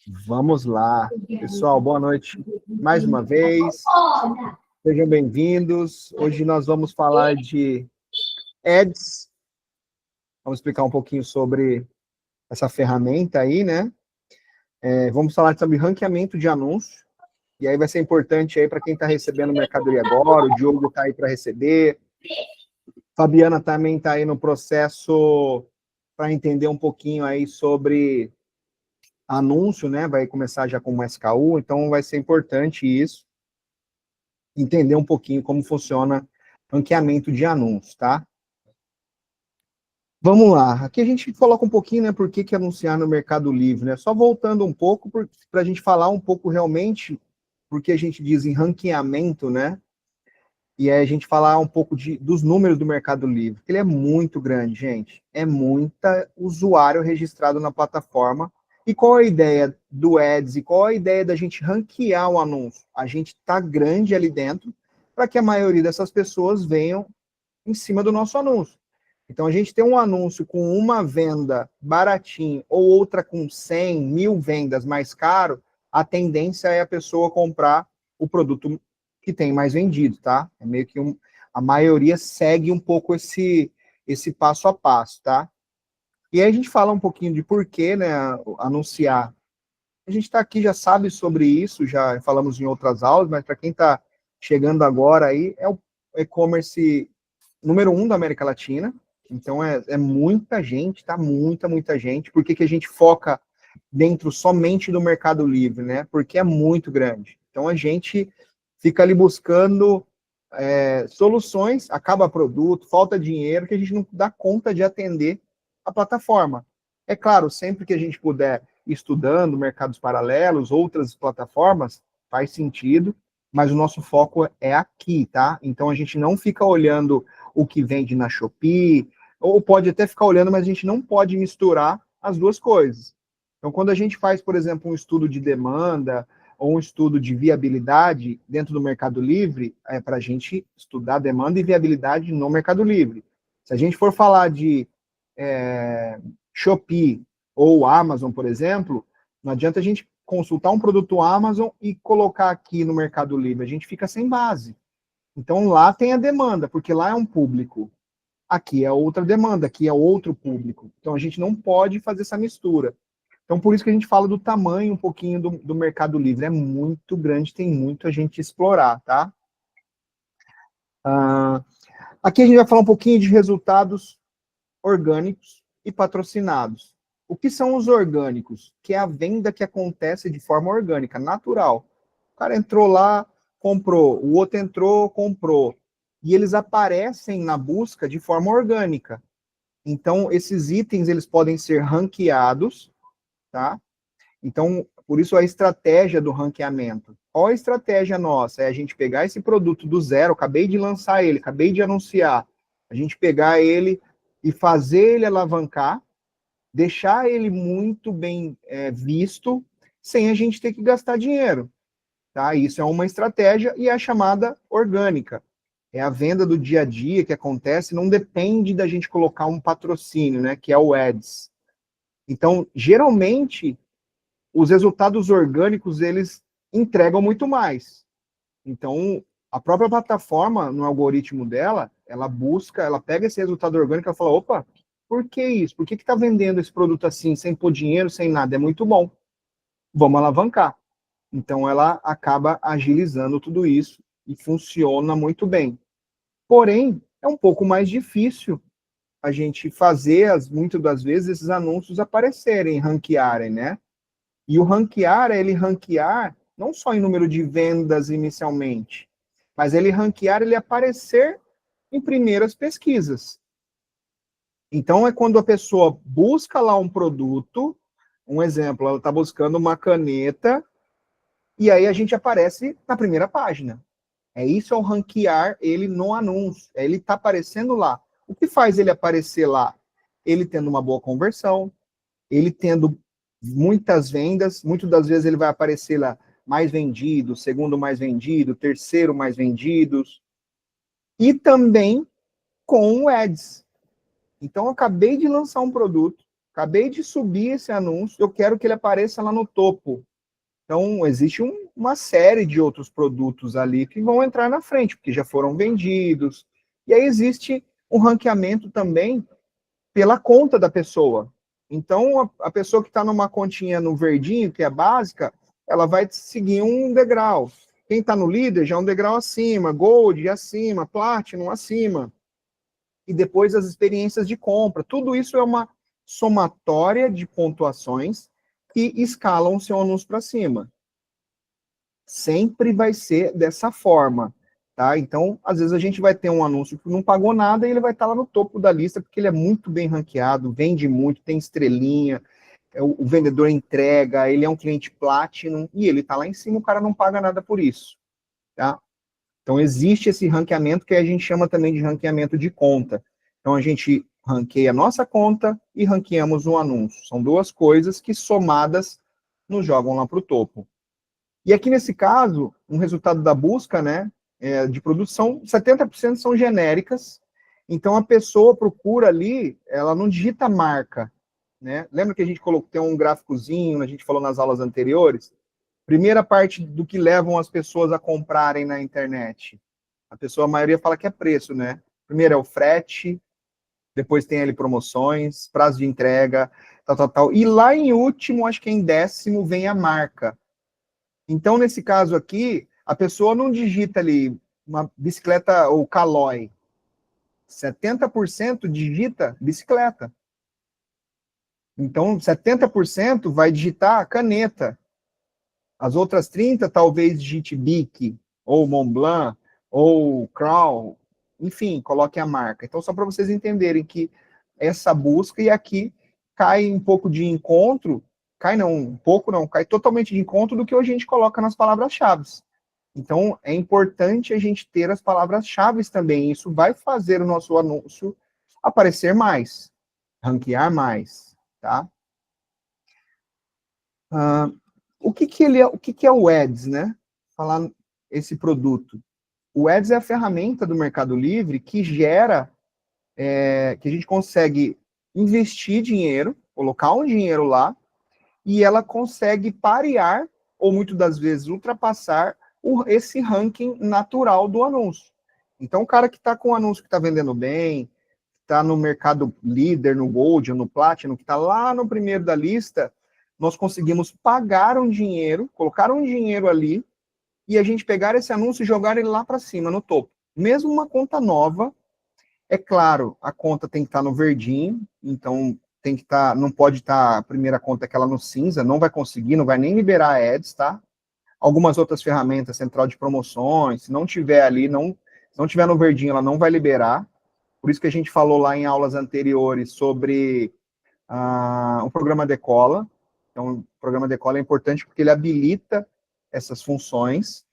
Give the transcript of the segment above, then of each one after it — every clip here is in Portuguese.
Vamos lá. Pessoal, boa noite mais uma vez. Sejam bem-vindos. Hoje nós vamos falar de Ads. Vamos explicar um pouquinho sobre essa ferramenta aí, né? Vamos falar sobre ranqueamento de anúncios. E aí vai ser importante aí para quem está recebendo o Mercadoria agora. O Diogo está aí para receber. Fabiana também está aí no processo para entender um pouquinho aí sobre anúncio, né? Vai começar já com o SKU, então vai ser importante isso, entender um pouquinho como funciona ranqueamento de anúncios, tá? Vamos lá, aqui a gente coloca um pouquinho, né, por que anunciar no Mercado Livre, né? Só voltando um pouco, para a gente falar um pouco realmente, porque a gente diz em ranqueamento, né? E aí a gente falar um pouco dos números do Mercado Livre. Ele é muito grande, gente. É muita usuário registrado na plataforma. E qual a ideia do Ads? E qual a ideia da gente ranquear o anúncio? A gente tá grande ali dentro para que a maioria dessas pessoas venham em cima do nosso anúncio. Então, a gente tem um anúncio com uma venda baratinho ou outra com 100, 1000 vendas mais caro, a tendência é a pessoa comprar o produto que tem mais vendido, tá? É meio que a maioria segue um pouco esse passo a passo, tá? E aí a gente fala um pouquinho de por que, né, anunciar. A gente está aqui, já sabe sobre isso, já falamos em outras aulas, mas para quem está chegando agora aí, é o e-commerce número 1 da América Latina. Então é muita gente, tá? Muita gente. Por que a gente foca dentro somente do Mercado Livre, né? Porque é muito grande. Então a gente fica ali buscando soluções, acaba produto, falta dinheiro, que a gente não dá conta de atender a plataforma. É claro, sempre que a gente puder estudando mercados paralelos, outras plataformas, faz sentido, mas o nosso foco é aqui, tá? Então a gente não fica olhando o que vende na Shopee, ou pode até ficar olhando, mas a gente não pode misturar as duas coisas. Então, quando a gente faz, por exemplo, um estudo de demanda ou um estudo de viabilidade dentro do Mercado Livre, é para a gente estudar demanda e viabilidade no Mercado Livre. Se a gente for falar de Shopee ou Amazon, por exemplo, não adianta a gente consultar um produto Amazon e colocar aqui no Mercado Livre, a gente fica sem base. Então, lá tem a demanda, porque lá é um público. Aqui é outra demanda, aqui é outro público. Então, a gente não pode fazer essa mistura. Então, por isso que a gente fala do tamanho um pouquinho do Mercado Livre. É muito grande, tem muito a gente explorar, tá? Aqui a gente vai falar um pouquinho de resultados orgânicos e patrocinados. O que são os orgânicos? Que é a venda que acontece de forma orgânica, natural. O cara entrou lá, comprou. O outro entrou, comprou. E eles aparecem na busca de forma orgânica. Então, esses itens, eles podem ser ranqueados, tá? Então, por isso a estratégia do ranqueamento. Qual a estratégia nossa? É a gente pegar esse produto do zero, acabei de lançar ele, acabei de anunciar, a gente pegar ele e fazer ele alavancar, deixar ele muito bem visto, sem a gente ter que gastar dinheiro. Tá? Isso é uma estratégia e é a chamada orgânica. É a venda do dia a dia que acontece, não depende da gente colocar um patrocínio, né, que é o Ads. Então, geralmente, os resultados orgânicos, eles entregam muito mais. Então, a própria plataforma, no algoritmo dela, ela busca, ela pega esse resultado orgânico e fala, opa, por que isso? Por que está vendendo esse produto assim, sem pôr dinheiro, sem nada? É muito bom. Vamos alavancar. Então, ela acaba agilizando tudo isso e funciona muito bem. Porém, é um pouco mais difícil a gente fazer, muitas das vezes, esses anúncios aparecerem, ranquearem, né? E o ranquear é ele ranquear não só em número de vendas inicialmente, mas ele ranquear, ele aparecer em primeiras pesquisas. Então, é quando a pessoa busca lá um produto, um exemplo, ela está buscando uma caneta, e aí a gente aparece na primeira página. Isso é o ranquear ele no anúncio. Ele está aparecendo lá. O que faz ele aparecer lá? Ele tendo uma boa conversão, ele tendo muitas vendas, muitas das vezes ele vai aparecer lá mais vendido, segundo mais vendido, terceiro mais vendidos, e também com o Ads. Então, eu acabei de lançar um produto, Acabei de subir esse anúncio, eu quero que ele apareça lá no topo. Então, existe uma série de outros produtos ali que vão entrar na frente, porque já foram vendidos. E aí existe um ranqueamento também pela conta da pessoa. Então, a pessoa que está numa continha no verdinho, que é básica, ela vai seguir um degrau. Quem está no líder já é um degrau acima, gold acima, platinum acima. E depois as experiências de compra. Tudo isso é uma somatória de pontuações que escalam o seu anúncio para cima. Sempre vai ser dessa forma, tá? Então, às vezes a gente vai ter um anúncio que não pagou nada e ele vai estar lá no topo da lista porque ele é muito bem ranqueado, vende muito, tem estrelinha, o vendedor entrega, ele é um cliente Platinum e ele está lá em cima, o cara não paga nada por isso, tá? Então, existe esse ranqueamento que a gente chama também de ranqueamento de conta. Então, a gente ranqueia a nossa conta e ranqueamos um anúncio. São duas coisas que, somadas, nos jogam lá para o topo. E aqui, nesse caso, um resultado da busca, né, de produção, 70% são genéricas. Então, a pessoa procura ali, ela não digita marca, né? Lembra que a gente colocou, tem um gráficozinho, a gente falou nas aulas anteriores? Primeira parte do que levam as pessoas a comprarem na internet. A maioria fala que é preço, né? Primeiro é o frete, depois tem ali promoções, prazo de entrega, tal, tal, tal. E lá em último, acho que em 10º, vem a marca. Então, nesse caso aqui, a pessoa não digita ali uma bicicleta ou Caloi. 70% digita bicicleta. Então, 70% vai digitar caneta. As outras 30, talvez digite Bic, ou Montblanc, ou Crown, enfim, coloque a marca. Então, só para vocês entenderem que essa busca, e aqui cai um pouco de encontro, cai não, um pouco não, cai totalmente de encontro do que a gente coloca nas palavras-chave. Então, é importante a gente ter as palavras-chave também, isso vai fazer o nosso anúncio aparecer mais, ranquear mais, tá? O que é o Ads, né? Falar esse produto. O Ads é a ferramenta do Mercado Livre que gera, que a gente consegue investir dinheiro, colocar um dinheiro lá, e ela consegue parear, ou muitas das vezes ultrapassar, esse ranking natural do anúncio. Então, o cara que está com um anúncio que está vendendo bem, está no mercado líder, no Gold ou no Platinum, que está lá no primeiro da lista, nós conseguimos pagar um dinheiro, colocar um dinheiro ali, e a gente pegar esse anúncio e jogar ele lá para cima, no topo. Mesmo uma conta nova, é claro, a conta tem que estar no verdinho, então tem que estar, não pode estar a primeira conta aquela no cinza, não vai conseguir, não vai nem liberar ads, tá? Algumas outras ferramentas, central de promoções, se não tiver ali, se não tiver no verdinho, ela não vai liberar. Por isso que a gente falou lá em aulas anteriores sobre o programa Decola. Então, o programa Decola é importante porque ele habilita essas funções.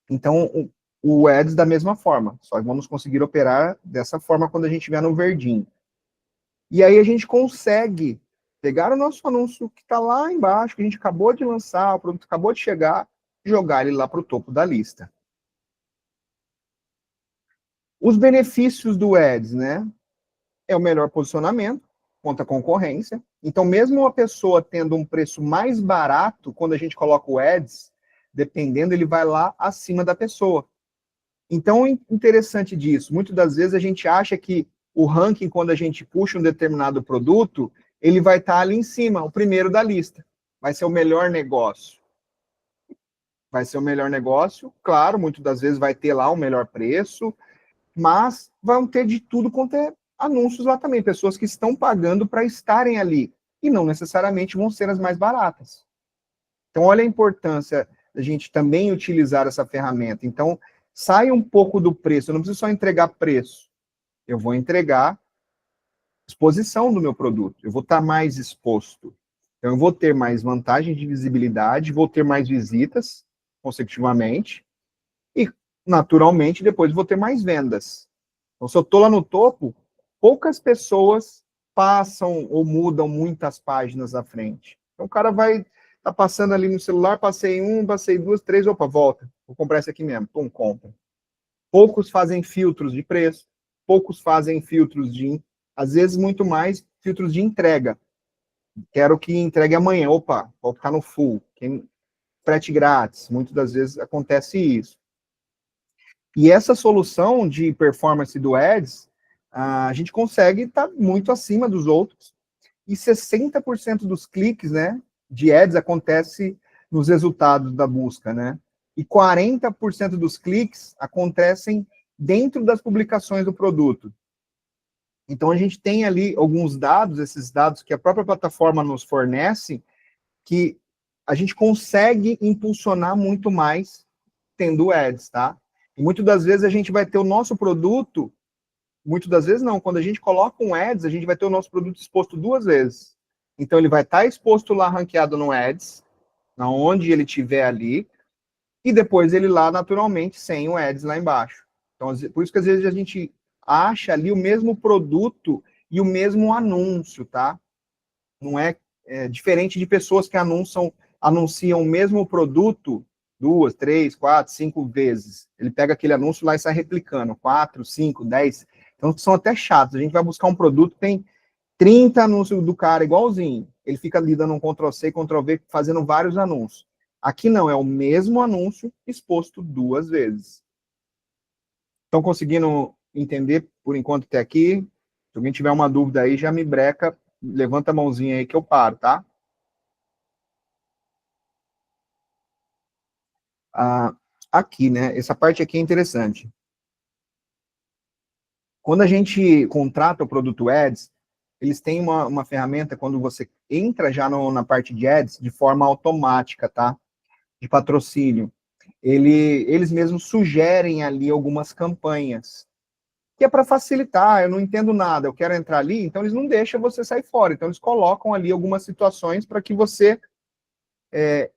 Então, o Ads da mesma forma, só vamos conseguir operar dessa forma quando a gente estiver no verdinho. E aí a gente consegue pegar o nosso anúncio que está lá embaixo, que a gente acabou de lançar, o produto acabou de chegar, jogar ele lá para o topo da lista. Os benefícios do Ads, né? É o melhor posicionamento contra a concorrência. Então, mesmo a pessoa tendo um preço mais barato, quando a gente coloca o Ads, dependendo, ele vai lá acima da pessoa. Então, interessante disso, muitas das vezes a gente acha que o ranking, quando a gente puxa um determinado produto, ele vai estar ali em cima, o primeiro da lista. Vai ser o melhor negócio. Vai ser o melhor negócio, claro, muitas das vezes vai ter lá o melhor preço, mas vão ter de tudo quanto é anúncios lá também, pessoas que estão pagando para estarem ali, e não necessariamente vão ser as mais baratas. Então, olha a importância da gente também utilizar essa ferramenta. Então, sai um pouco do preço, eu não preciso só entregar preço, eu vou entregar exposição do meu produto, eu vou estar mais exposto. Então, eu vou ter mais vantagem de visibilidade, vou ter mais visitas, consecutivamente, e, naturalmente, depois vou ter mais vendas. Então, se eu estou lá no topo, poucas pessoas passam ou mudam muitas páginas à frente. Então, o cara vai tá passando ali no celular, passei um, passei duas, três, opa, volta. Vou comprar esse aqui mesmo. Pum, compra. Poucos fazem filtros de preço, poucos fazem filtros de Às vezes, muito mais filtros de entrega. Quero que entregue amanhã. Opa, vou ficar no full. Frete grátis. Muitas das vezes acontece isso. E essa solução de performance do Ads, a gente consegue estar muito acima dos outros. E 60% dos cliques, né, de Ads acontece nos resultados da busca, né? E 40% dos cliques acontecem dentro das publicações do produto. Então, a gente tem ali alguns dados, esses dados que a própria plataforma nos fornece, que a gente consegue impulsionar muito mais tendo ads, tá? E muitas das vezes a gente vai ter o nosso produto, muitas das vezes não, quando a gente coloca um ads, a gente vai ter o nosso produto exposto 2 vezes. Então, ele vai estar exposto lá, ranqueado no ads, onde ele estiver ali, e depois ele lá, naturalmente, sem o ads lá embaixo. Então, por isso que às vezes a gente acha ali o mesmo produto e o mesmo anúncio, tá? Não é diferente de pessoas que anunciam o mesmo produto 2, 3, 4, 5 vezes. Ele pega aquele anúncio lá e sai replicando, 4, 5, 10. Então, são até chatos. A gente vai buscar um produto, tem 30 anúncios do cara igualzinho. Ele fica ali dando um Ctrl+C, Ctrl+V, fazendo vários anúncios. Aqui não, é o mesmo anúncio exposto 2 vezes. Estão conseguindo entender por enquanto até aqui? Se alguém tiver uma dúvida aí, já me breca, levanta a mãozinha aí que eu paro, tá? Aqui, né? Essa parte aqui é interessante. Quando a gente contrata o produto Ads, eles têm uma ferramenta, quando você entra já na parte de Ads, de forma automática, tá? De patrocínio. Eles mesmos sugerem ali algumas campanhas, que é para facilitar, eu não entendo nada, eu quero entrar ali, então eles não deixam você sair fora. Então eles colocam ali algumas situações para que você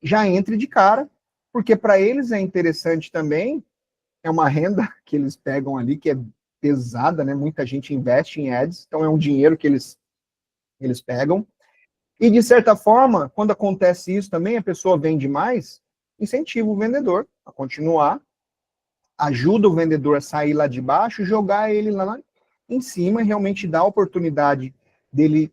já entre de cara, porque para eles é interessante também, é uma renda que eles pegam ali, que é pesada, né? Muita gente investe em ads, então é um dinheiro que eles pegam. E, de certa forma, quando acontece isso também, a pessoa vende mais, incentiva o vendedor a continuar, ajuda o vendedor a sair lá de baixo, jogar ele lá em cima e realmente dá a oportunidade dele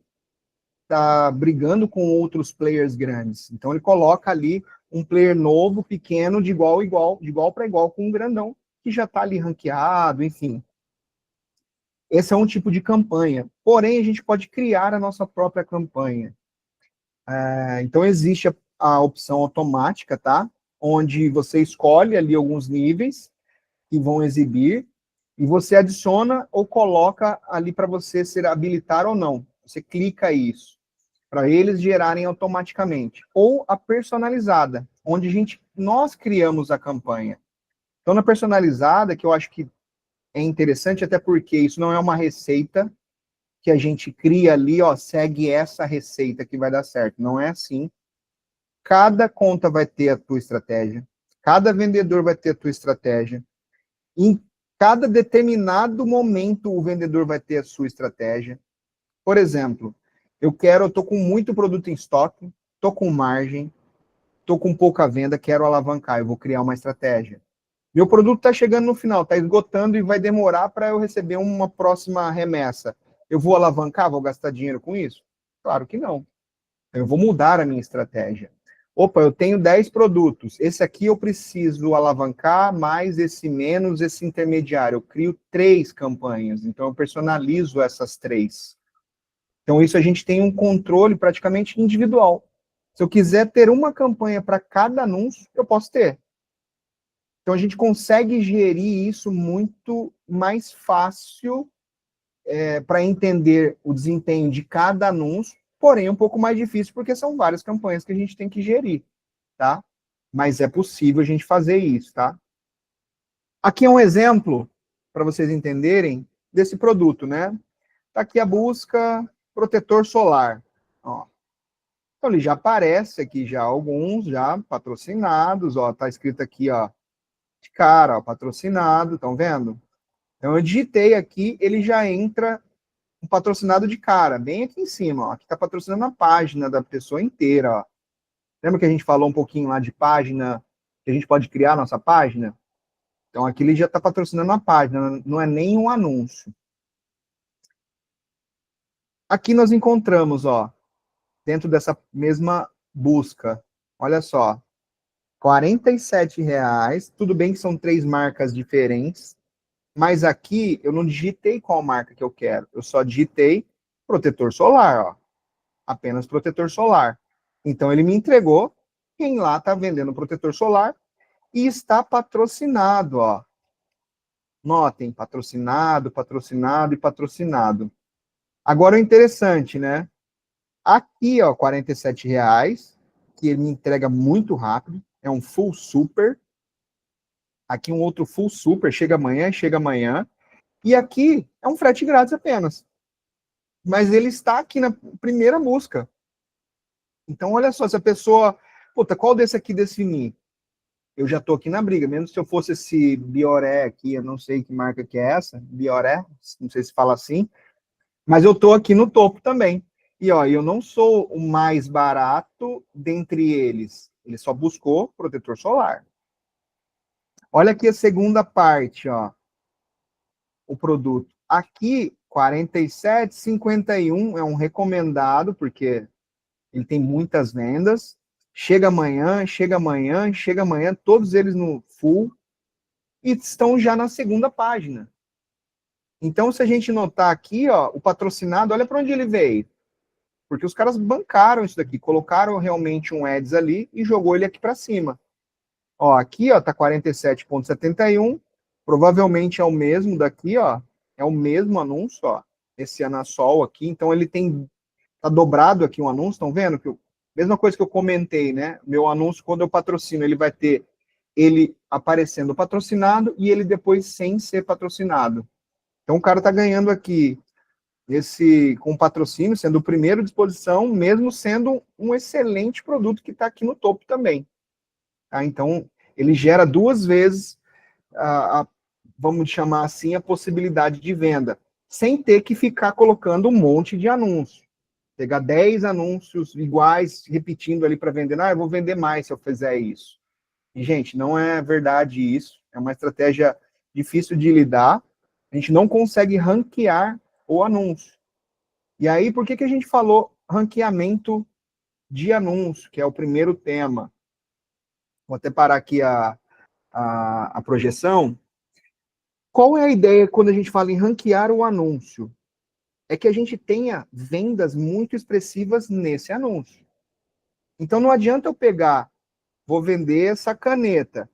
estar brigando com outros players grandes. Então, ele coloca ali um player novo, pequeno, de igual para igual com um grandão, que já está ali ranqueado, enfim. Esse é um tipo de campanha. Porém, a gente pode criar a nossa própria campanha. Então, existe a opção automática, tá? Onde você escolhe ali alguns níveis que vão exibir e você adiciona ou coloca ali para você ser habilitar ou não. Você clica isso para eles gerarem automaticamente. Ou a personalizada, onde nós criamos a campanha. Então, na personalizada, que eu acho que é interessante, até porque isso não é uma receita que a gente cria ali, ó, segue essa receita que vai dar certo. Não é assim. Cada conta vai ter a tua estratégia. Cada vendedor vai ter a tua estratégia. Em cada determinado momento, o vendedor vai ter a sua estratégia. Por exemplo, eu estou com muito produto em estoque, estou com margem, estou com pouca venda, quero alavancar, eu vou criar uma estratégia. Meu produto está chegando no final, está esgotando e vai demorar para eu receber uma próxima remessa. Eu vou alavancar, vou gastar dinheiro com isso? Claro que não. Eu vou mudar a minha estratégia. Opa, eu tenho 10 produtos. Esse aqui eu preciso alavancar, mais esse menos, esse intermediário. Eu crio 3 campanhas. Então, eu personalizo essas 3. Então, isso a gente tem um controle praticamente individual. Se eu quiser ter uma campanha para cada anúncio, eu posso ter. Então, a gente consegue gerir isso muito mais fácil para entender o desempenho de cada anúncio, porém um pouco mais difícil, porque são várias campanhas que a gente tem que gerir, tá? Mas é possível a gente fazer isso, tá? Aqui é um exemplo, para vocês entenderem, desse produto, né? Tá aqui a busca protetor solar. Ó. Então, ele já aparece aqui já alguns, já patrocinados, ó, tá escrito aqui, ó, de cara, ó, patrocinado, estão vendo? Então, eu digitei aqui, ele já entra um patrocinado de cara, bem aqui em cima, ó. Aqui está patrocinando a página da pessoa inteira, ó. Lembra que a gente falou um pouquinho lá de página, que a gente pode criar a nossa página? Então, aqui ele já está patrocinando a página, não é nem um anúncio. Aqui nós encontramos, ó, dentro dessa mesma busca, olha só, R$ 47, tudo bem que são 3 marcas diferentes, mas aqui eu não digitei qual marca que eu quero, eu só digitei protetor solar, ó, apenas protetor solar. Então ele me entregou quem lá está vendendo protetor solar e está patrocinado, ó. Notem, patrocinado, patrocinado e patrocinado. Agora o interessante, né? Aqui, ó, R$ 47, que ele me entrega muito rápido, é um full super. Aqui um outro full super, chega amanhã, chega amanhã. E aqui é um frete grátis apenas. Mas ele está aqui na primeira busca. Então, olha só, se a pessoa, puta, qual desse aqui definir? Eu já estou aqui na briga, mesmo se eu fosse esse Bioré aqui, eu não sei que marca que é essa, Bioré, não sei se fala assim, mas eu estou aqui no topo também. E ó, eu não sou o mais barato dentre eles. Ele só buscou protetor solar. Olha aqui a segunda parte, ó, o produto. Aqui, 47,51 é um recomendado, porque ele tem muitas vendas. Chega amanhã, chega amanhã, chega amanhã, todos eles no full e estão já na segunda página. Então, se a gente notar aqui, ó, o patrocinado, olha para onde ele veio. Porque os caras bancaram isso daqui, colocaram realmente um ads ali e jogou ele aqui para cima. Ó, aqui, ó, tá 47,71. Provavelmente é o mesmo daqui, ó. É o mesmo anúncio, ó. Esse Anasol aqui. Então ele tem tá dobrado aqui um anúncio, estão vendo que mesma coisa que eu comentei, né? Meu anúncio quando eu patrocino, ele vai ter ele aparecendo patrocinado e ele depois sem ser patrocinado. Então o cara tá ganhando aqui esse com patrocínio, sendo o primeiro de exposição, mesmo sendo um excelente produto que está aqui no topo também. Tá? Então, ele gera duas vezes, vamos chamar assim, a possibilidade de venda, sem ter que ficar colocando um monte de anúncios. Pegar 10 anúncios iguais, repetindo ali para vender. Ah, eu vou vender mais se eu fizer isso. E, gente, não é verdade isso. É uma estratégia difícil de lidar. A gente não consegue ranquear o anúncio. E aí, por que a gente falou ranqueamento de anúncio, que é o primeiro tema? Vou até parar aqui a projeção. Qual é a ideia quando a gente fala em ranquear o anúncio? É que a gente tenha vendas muito expressivas nesse anúncio. Então, não adianta eu pegar, vou vender essa caneta,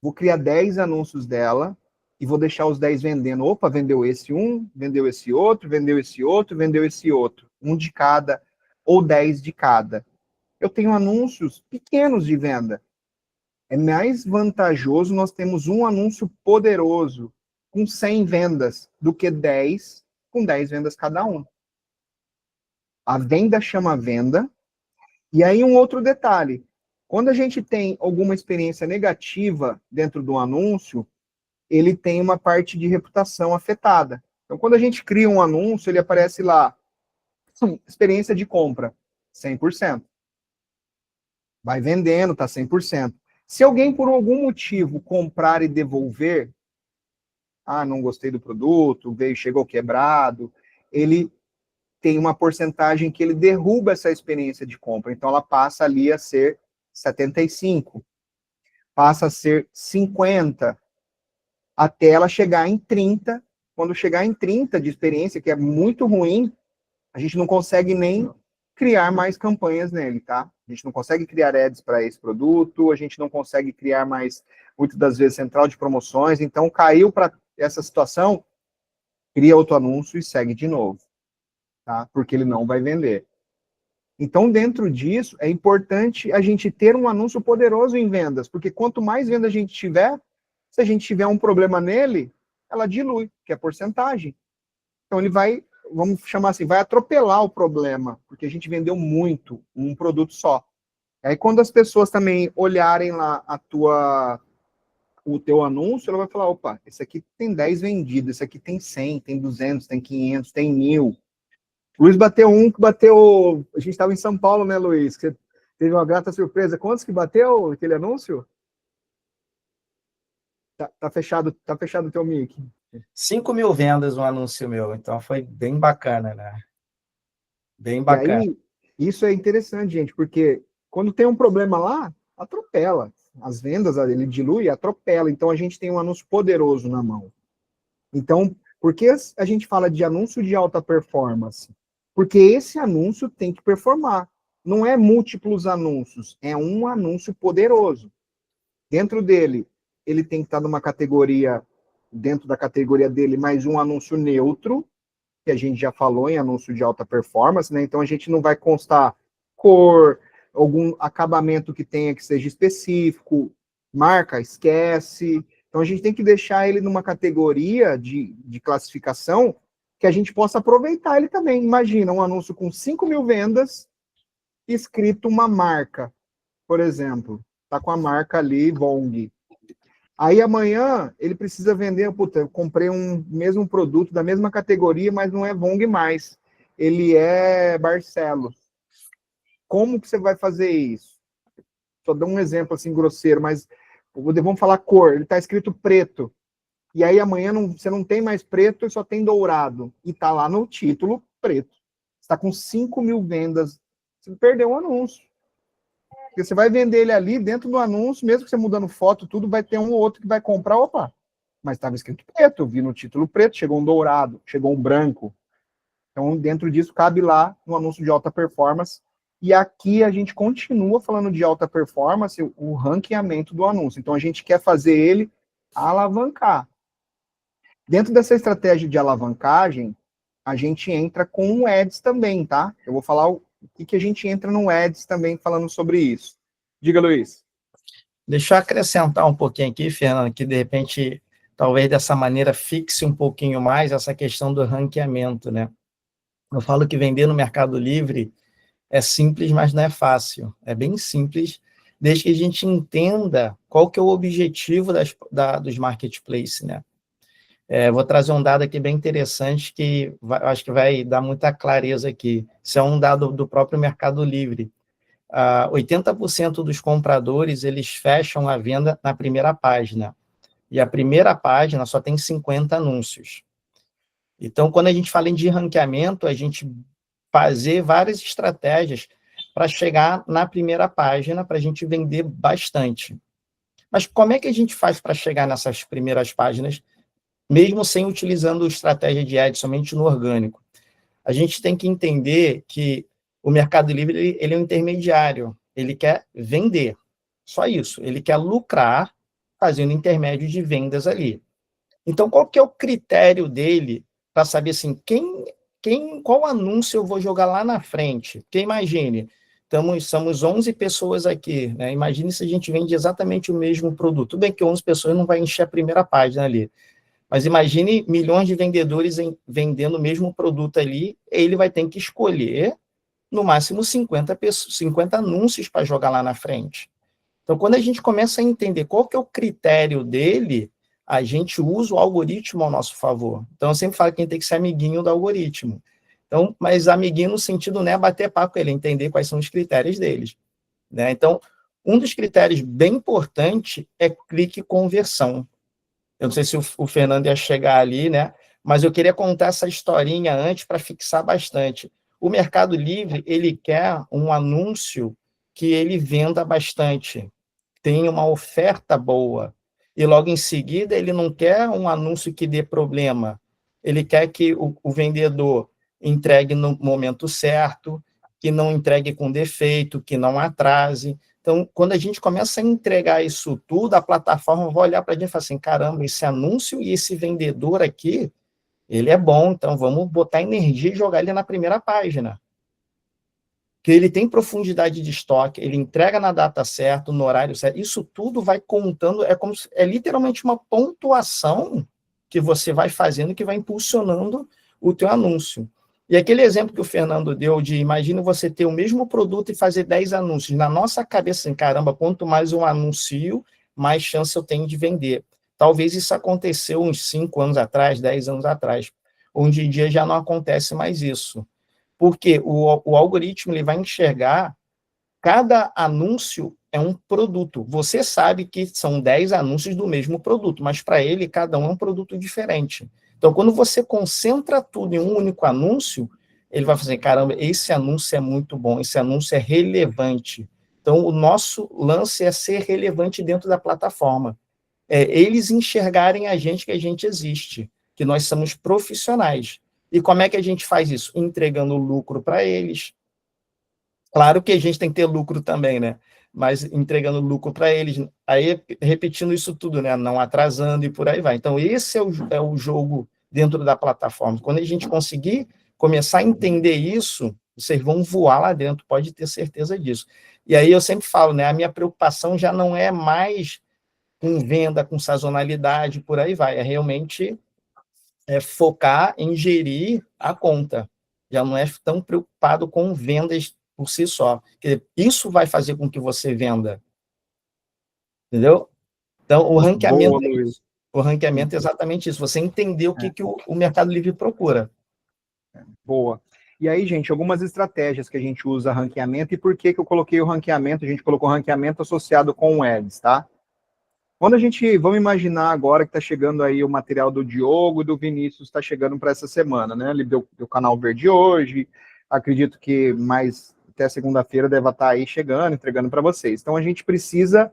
vou criar 10 anúncios dela e vou deixar os 10 vendendo. Opa, vendeu esse um, vendeu esse outro, vendeu esse outro, vendeu esse outro. Um de cada ou 10 de cada. Eu tenho anúncios pequenos de venda. É mais vantajoso nós temos um anúncio poderoso com 100 vendas do que 10 com 10 vendas cada um. A venda chama venda. E aí um outro detalhe. Quando a gente tem alguma experiência negativa dentro do anúncio, ele tem uma parte de reputação afetada. Então, quando a gente cria um anúncio, ele aparece lá, experiência de compra, 100%. Vai vendendo, tá 100%. Se alguém, por algum motivo, comprar e devolver, não gostei do produto, chegou quebrado, ele tem uma porcentagem que ele derruba essa experiência de compra. Então, ela passa ali a ser 75, passa a ser 50, até ela chegar em 30. Quando chegar em 30 de experiência, que é muito ruim, a gente não consegue nem criar mais campanhas nele, tá? A gente não consegue criar ads para esse produto, a gente não consegue criar mais, muitas das vezes, central de promoções. Então, caiu para essa situação, cria outro anúncio e segue de novo, tá? Porque ele não vai vender. Então, dentro disso, é importante a gente ter um anúncio poderoso em vendas, porque quanto mais venda a gente tiver, se a gente tiver um problema nele, ela dilui, que é porcentagem. Então, ele vai, vamos chamar assim, vai atropelar o problema, porque a gente vendeu muito um produto só. Aí, quando as pessoas também olharem lá o teu anúncio, ela vai falar, opa, esse aqui tem 10 vendidos, esse aqui tem 100, tem 200, tem 500, tem 1.000. Luiz bateu um que bateu. A gente estava em São Paulo, né, Luiz? Que teve uma grata surpresa. Quantos que bateu aquele anúncio? Tá fechado o teu mic. 5.000 vendas um anúncio meu, então foi bem bacana, né? Bem E bacana. aí, isso é interessante, gente, porque quando tem um problema lá, atropela. As vendas, ele dilui, atropela. Então, a gente tem um anúncio poderoso na mão. Então, por que a gente fala de anúncio de alta performance? Porque esse anúncio tem que performar. Não é múltiplos anúncios, é um anúncio poderoso. Dentro dele, ele tem que estar numa categoria, dentro da categoria dele, mais um anúncio neutro, que a gente já falou em anúncio de alta performance, né? Então a gente não vai constar cor, algum acabamento que tenha que seja específico, marca, esquece. Então a gente tem que deixar ele numa categoria de classificação que a gente possa aproveitar ele também. Imagina um anúncio com 5.000 vendas, escrito uma marca, por exemplo. Tá com a marca ali, Vong. Aí amanhã ele precisa vender, puta, eu comprei um mesmo produto da mesma categoria, mas não é Vong mais. Ele é Barcelos. Como que você vai fazer isso? Só dou um exemplo assim grosseiro, mas vamos falar cor. Ele está escrito preto. E aí amanhã você não tem mais preto e só tem dourado. E tá lá no título preto. Está com 5.000 vendas. Você perdeu o anúncio. Porque você vai vender ele ali dentro do anúncio, mesmo que você mudando foto, tudo, vai ter um ou outro que vai comprar, opa, mas estava escrito preto, eu vi no título preto, chegou um dourado, chegou um branco. Então, dentro disso, cabe lá no anúncio de alta performance. E aqui a gente continua falando de alta performance, o ranqueamento do anúncio. Então, a gente quer fazer ele alavancar. Dentro dessa estratégia de alavancagem, a gente entra com o Ads também, tá? Eu vou falar o que a gente entra no Ads também falando sobre isso. Diga, Luiz. Deixa eu acrescentar um pouquinho aqui, Fernando, que de repente, talvez dessa maneira fixe um pouquinho mais essa questão do ranqueamento, né? Eu falo que vender no Mercado Livre é simples, mas não é fácil. É bem simples, desde que a gente entenda qual que é o objetivo dos marketplaces, né? Vou trazer um dado aqui bem interessante que acho que vai dar muita clareza aqui. Isso é um dado do próprio Mercado Livre. 80% dos compradores, eles fecham a venda na primeira página. E a primeira página só tem 50 anúncios. Então, quando a gente fala de ranqueamento, a gente fazer várias estratégias para chegar na primeira página, para a gente vender bastante. Mas como é que a gente faz para chegar nessas primeiras páginas, mesmo sem utilizando estratégia de ads somente no orgânico? A gente tem que entender que o Mercado Livre ele é um intermediário, ele quer vender, só isso, ele quer lucrar fazendo intermédio de vendas ali. Então, qual que é o critério dele para saber assim, qual anúncio eu vou jogar lá na frente? Porque imagine, somos 11 pessoas aqui, né? Imagine se a gente vende exatamente o mesmo produto. Tudo bem que 11 pessoas não vai encher a primeira página ali, mas imagine milhões de vendedores vendendo o mesmo produto ali, ele vai ter que escolher, no máximo, 50 anúncios para jogar lá na frente. Então, quando a gente começa a entender qual que é o critério dele, a gente usa o algoritmo ao nosso favor. Então, eu sempre falo que a gente tem que ser amiguinho do algoritmo. Então, mas amiguinho no sentido não é bater papo com ele, é entender quais são os critérios deles, né? Então, um dos critérios bem importante é clique conversão. Eu não sei se o Fernando ia chegar ali, né? Mas eu queria contar essa historinha antes para fixar bastante. O Mercado Livre, ele quer um anúncio que ele venda bastante, tenha uma oferta boa. E logo em seguida, ele não quer um anúncio que dê problema. Ele quer que o vendedor entregue no momento certo, que não entregue com defeito, que não atrase. Então, quando a gente começa a entregar isso tudo, a plataforma vai olhar para a gente e falar assim, caramba, esse anúncio e esse vendedor aqui, ele é bom, então vamos botar energia e jogar ele na primeira página. Que ele tem profundidade de estoque, ele entrega na data certa, no horário certo, isso tudo vai contando, é literalmente uma pontuação que você vai fazendo, que vai impulsionando o teu anúncio. E aquele exemplo que o Fernando deu de, imagina você ter o mesmo produto e fazer 10 anúncios, na nossa cabeça, assim, caramba, quanto mais eu anuncio, mais chance eu tenho de vender. Talvez isso aconteceu uns 5 anos atrás, 10 anos atrás. Hoje em dia já não acontece mais isso. Porque o algoritmo ele vai enxergar cada anúncio é um produto. Você sabe que são 10 anúncios do mesmo produto, mas para ele, cada um é um produto diferente. Então, quando você concentra tudo em um único anúncio, ele vai fazer, caramba, esse anúncio é muito bom, esse anúncio é relevante. Então, o nosso lance é ser relevante dentro da plataforma. Eles enxergarem a gente, que a gente existe, que nós somos profissionais. E como é que a gente faz isso? Entregando lucro para eles. Claro que a gente tem que ter lucro também, né? Mas entregando lucro para eles. Aí, repetindo isso tudo, né? Não atrasando e por aí vai. Então, esse é o jogo dentro da plataforma. Quando a gente conseguir começar a entender isso, vocês vão voar lá dentro, pode ter certeza disso. E aí eu sempre falo, né? A minha preocupação já não é mais com venda, com sazonalidade, por aí vai. É realmente focar em gerir a conta. Já não é tão preocupado com vendas por si só. Isso vai fazer com que você venda. Entendeu? Então, o ranqueamento Boa, é Luiz. isso. O ranqueamento é exatamente isso. Você entender o que o Mercado Livre procura. Boa. E aí, gente, algumas estratégias que a gente usa ranqueamento e por que eu coloquei o ranqueamento, a gente colocou o ranqueamento associado com o Ads, tá? Quando a gente, vamos imaginar agora que está chegando aí o material do Diogo e do Vinícius, está chegando para essa semana, né? Ele deu o canal verde hoje, acredito que mais até segunda-feira deve estar aí chegando, entregando para vocês. Então a gente precisa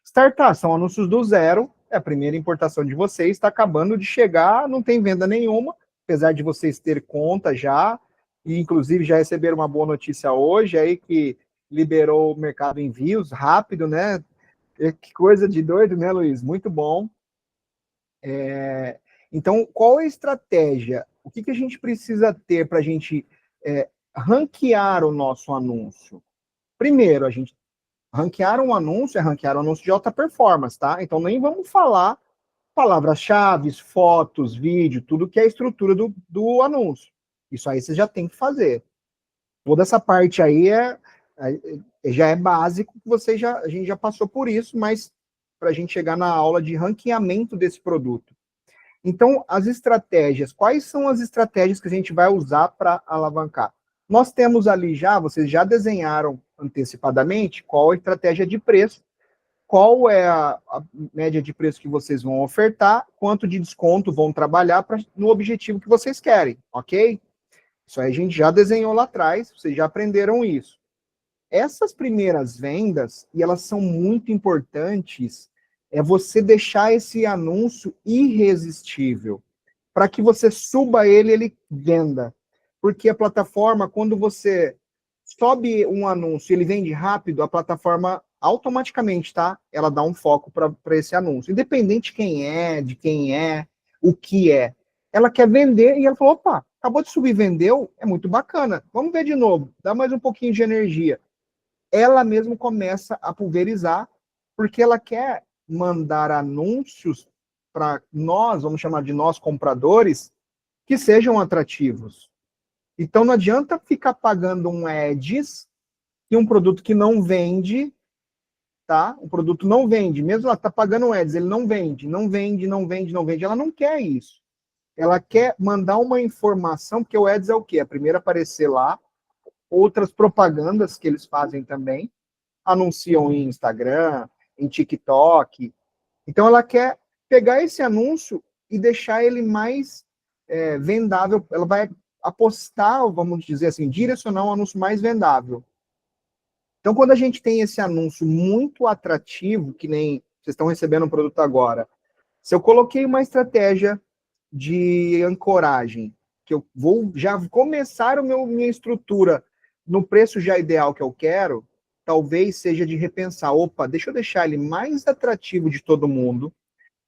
startar, são anúncios do zero, é a primeira importação de vocês, está acabando de chegar, não tem venda nenhuma, apesar de vocês ter conta já, e inclusive já receberam uma boa notícia hoje aí que liberou o mercado envios rápido, né? Que coisa de doido, né, Luiz? Muito bom. Então, qual é a estratégia? O que a gente precisa ter para a gente ranquear o nosso anúncio? Primeiro, a gente ranquear um anúncio é ranquear um anúncio de alta performance, tá? Então, nem vamos falar palavras-chave, fotos, vídeo, tudo que é a estrutura do anúncio. Isso aí você já tem que fazer. Toda essa parte aí já é básico, a gente já passou por isso, mas para a gente chegar na aula de ranqueamento desse produto. Então, as estratégias, quais são as estratégias que a gente vai usar para alavancar? Nós temos ali já, vocês já desenharam antecipadamente qual a estratégia de preço, qual é a média de preço que vocês vão ofertar, quanto de desconto vão trabalhar no objetivo que vocês querem, ok? Isso aí a gente já desenhou lá atrás, vocês já aprenderam isso. Essas primeiras vendas, e elas são muito importantes, é você deixar esse anúncio irresistível, para que você suba ele venda. Porque a plataforma, quando você sobe um anúncio e ele vende rápido, a plataforma automaticamente, tá? Ela dá um foco para esse anúncio. Independente de quem é, o que é. Ela quer vender e ela falou, opa, acabou de subir, vendeu, é muito bacana. Vamos ver de novo, dá mais um pouquinho de energia. Ela mesmo começa a pulverizar, porque ela quer mandar anúncios para nós, vamos chamar de nós compradores, que sejam atrativos. Então não adianta ficar pagando um ads e um produto que não vende, tá? O produto não vende, mesmo ela está pagando um ads, ele não vende, não vende, não vende, não vende. Ela não quer isso. Ela quer mandar uma informação, porque o ads é o quê? É primeiro aparecer lá, outras propagandas que eles fazem também, anunciam em Instagram, em TikTok. Então ela quer pegar esse anúncio e deixar ele mais vendável. Ela vai apostar, vamos dizer assim, direcionar um anúncio mais vendável. Então, quando a gente tem esse anúncio muito atrativo, que nem vocês estão recebendo um produto agora, se eu coloquei uma estratégia de ancoragem, que eu vou já começar minha estrutura no preço já ideal que eu quero, talvez seja de repensar, opa, deixa eu deixar ele mais atrativo de todo mundo,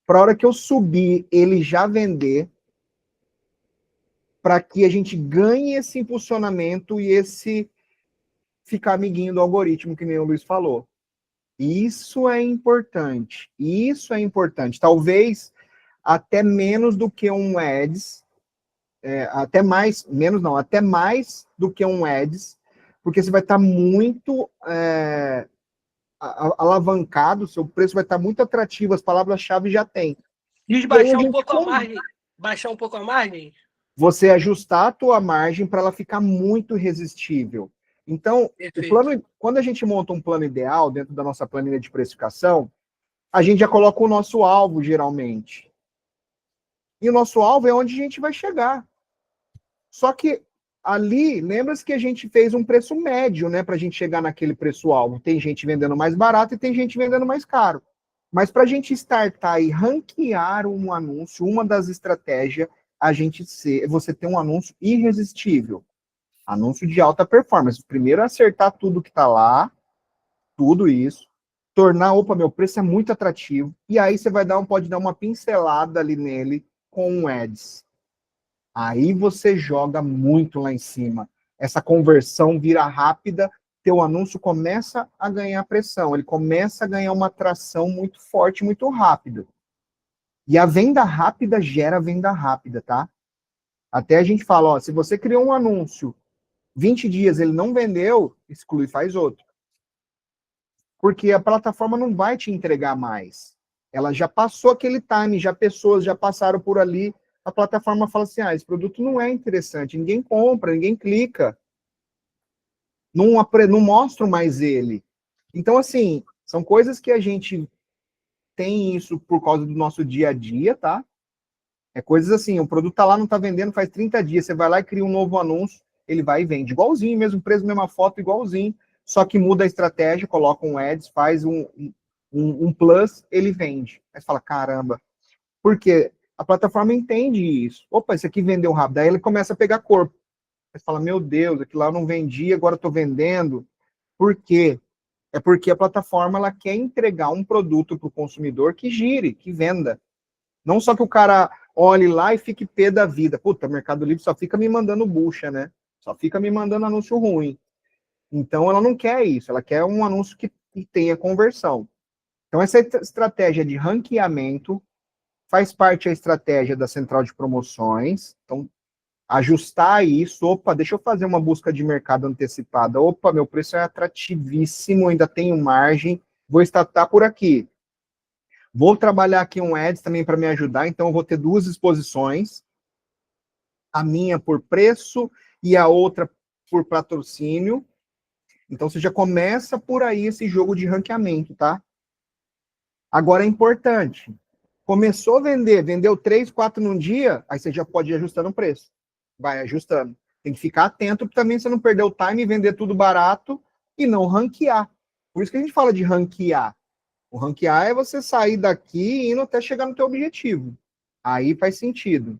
para a hora que eu subir, ele já vender, para que a gente ganhe esse impulsionamento e esse ficar amiguinho do algoritmo, que nem o Luiz falou. Isso é importante. Isso é importante. Talvez até menos do que um ads, até mais do que um ads, porque você vai estar muito alavancado, seu preço vai estar muito atrativo, as palavras-chave já tem. Diz baixar um pouco a margem. Baixar um pouco a margem? Você ajustar a tua margem para ela ficar muito irresistível. Então, quando a gente monta um plano ideal dentro da nossa planilha de precificação, a gente já coloca o nosso alvo, geralmente. E o nosso alvo é onde a gente vai chegar. Só que ali, lembra-se que a gente fez um preço médio, né, para a gente chegar naquele preço-alvo. Tem gente vendendo mais barato e tem gente vendendo mais caro. Mas para a gente startar e ranquear um anúncio, uma das estratégias, você ter um anúncio irresistível. Anúncio de alta performance. Primeiro acertar tudo que está lá, tudo isso, tornar, opa, meu preço é muito atrativo, e aí você pode dar uma pincelada ali nele com um ads. Aí você joga muito lá em cima. Essa conversão vira rápida, teu anúncio começa a ganhar pressão, ele começa a ganhar uma atração muito forte, muito rápida. E a venda rápida gera venda rápida, tá? Até a gente fala, ó, se você criou um anúncio, 20 dias ele não vendeu, exclui e faz outro. Porque a plataforma não vai te entregar mais. Ela já passou aquele time, pessoas já passaram por ali, a plataforma fala assim, esse produto não é interessante, ninguém compra, ninguém clica. Não mostro mais ele. Então, assim, são coisas que a gente tem isso por causa do nosso dia a dia, tá? É coisas assim, o produto tá lá, não tá vendendo faz 30 dias, você vai lá e cria um novo anúncio, ele vai e vende. Igualzinho, mesmo preço, mesma foto, igualzinho. Só que muda a estratégia, coloca um ads, faz um plus, ele vende. Aí você fala, caramba. Por quê? A plataforma entende isso. Opa, esse aqui vendeu rápido. Aí ele começa a pegar corpo. Aí você fala, meu Deus, aquilo lá eu não vendi, agora eu tô vendendo. Por quê? É porque a plataforma ela quer entregar um produto para o consumidor que gire, que venda. Não só que o cara olhe lá e fique pé da vida. Puta, Mercado Livre só fica me mandando bucha, né? Só fica me mandando anúncio ruim. Então, ela não quer isso. Ela quer um anúncio que tenha conversão. Então, essa estratégia de ranqueamento faz parte da estratégia da central de promoções. Então, ajustar isso. Opa, deixa eu fazer uma busca de mercado antecipada. Opa, meu preço é atrativíssimo, ainda tenho margem. Vou startar por aqui. Vou trabalhar aqui um ads também para me ajudar, então eu vou ter duas exposições, a minha por preço e a outra por patrocínio. Então você já começa por aí esse jogo de ranqueamento, tá? Agora é importante, começou a vender, vendeu 3, 4 num dia, aí você já pode ir ajustando o preço. Vai ajustando. Tem que ficar atento para também você não perder o time e vender tudo barato e não ranquear. Por isso que a gente fala de ranquear. O ranquear é você sair daqui indo até chegar no teu objetivo. Aí faz sentido.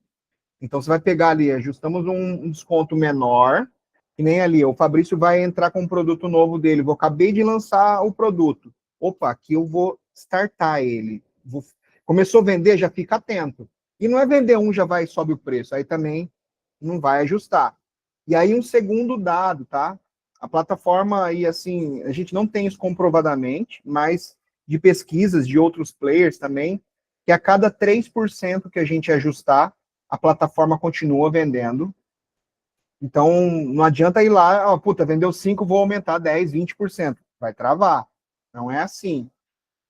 Então você vai pegar ali, ajustamos um desconto menor, que nem ali, o Fabrício vai entrar com um produto novo dele, acabei de lançar o produto. Opa, aqui eu vou startar ele. Começou a vender, já fica atento. E não é vender um, já vai e sobe o preço. Aí também não vai ajustar. E aí um segundo dado, tá? A plataforma aí, assim, a gente não tem isso comprovadamente, mas de pesquisas de outros players também, que a cada 3% que a gente ajustar, a plataforma continua vendendo. Então, não adianta ir lá, puta, vendeu 5, vou aumentar 10, 20%. Vai travar. Não é assim.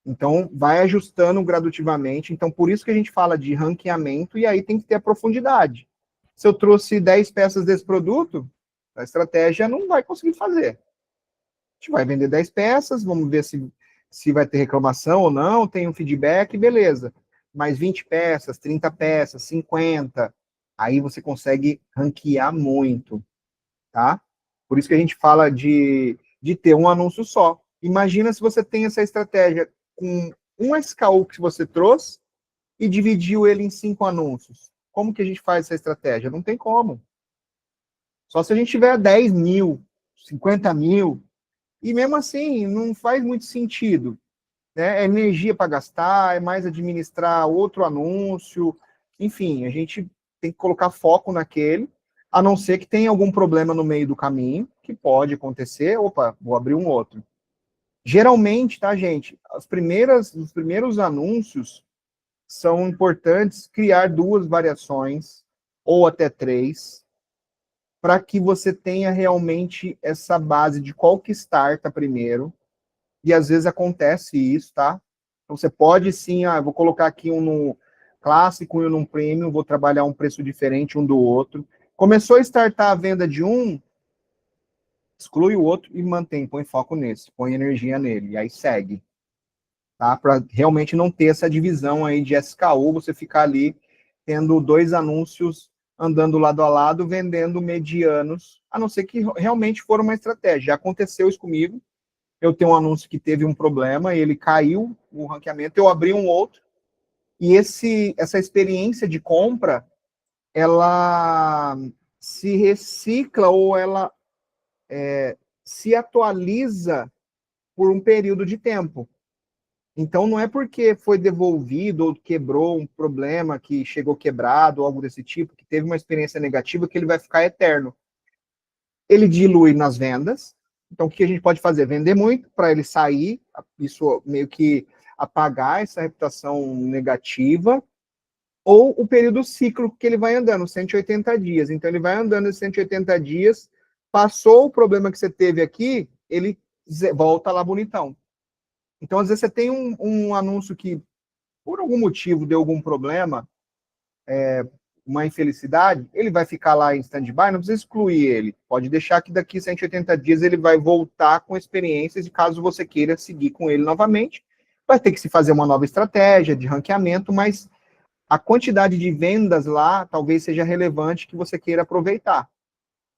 Então, vai ajustando gradativamente. Então, por isso que a gente fala de ranqueamento, e aí tem que ter a profundidade. Se eu trouxe 10 peças desse produto, a estratégia não vai conseguir fazer. A gente vai vender 10 peças, vamos ver se vai ter reclamação ou não, tem um feedback, beleza. Mais 20 peças, 30 peças, 50, aí você consegue ranquear muito, tá? Por isso que a gente fala de ter um anúncio só. Imagina se você tem essa estratégia com um SKU que você trouxe e dividiu ele em 5 anúncios. Como que a gente faz essa estratégia? Não tem como. Só se a gente tiver 10 mil, 50 mil, e mesmo assim, não faz muito sentido. Né? É energia para gastar, é mais administrar outro anúncio. Enfim, a gente tem que colocar foco naquele, a não ser que tenha algum problema no meio do caminho, que pode acontecer. Opa, vou abrir um outro. Geralmente, tá, gente? Os primeiros anúncios são importantes criar 2 variações, ou até 3, para que você tenha realmente essa base de qual que starta primeiro, e às vezes acontece isso, tá? Então você pode sim, vou colocar aqui um no clássico e um no premium, vou trabalhar um preço diferente um do outro. Começou a startar a venda de um, exclui o outro e mantém, põe foco nesse, põe energia nele, e aí segue. Tá? Para realmente não ter essa divisão aí de SKU, você ficar ali tendo 2 anúncios andando lado a lado, vendendo medianos, a não ser que realmente for uma estratégia. Já aconteceu isso comigo. Eu tenho um anúncio que teve um problema, e ele caiu o ranqueamento, eu abri um outro, e essa experiência de compra, ela se recicla ou ela se atualiza por um período de tempo. Então, não é porque foi devolvido ou quebrou um problema que chegou quebrado ou algo desse tipo, que teve uma experiência negativa, que ele vai ficar eterno. Ele dilui nas vendas. Então, o que a gente pode fazer? Vender muito para ele sair, isso meio que apagar essa reputação negativa, ou o período cíclico que ele vai andando, 180 dias. Então, ele vai andando esses 180 dias, passou o problema que você teve aqui, ele volta lá bonitão. Então, às vezes, você tem um anúncio que, por algum motivo, deu algum problema, uma infelicidade, ele vai ficar lá em stand-by, não precisa excluir ele. Pode deixar que daqui 180 dias ele vai voltar com experiências, e caso você queira seguir com ele novamente, vai ter que se fazer uma nova estratégia de ranqueamento, mas a quantidade de vendas lá talvez seja relevante que você queira aproveitar.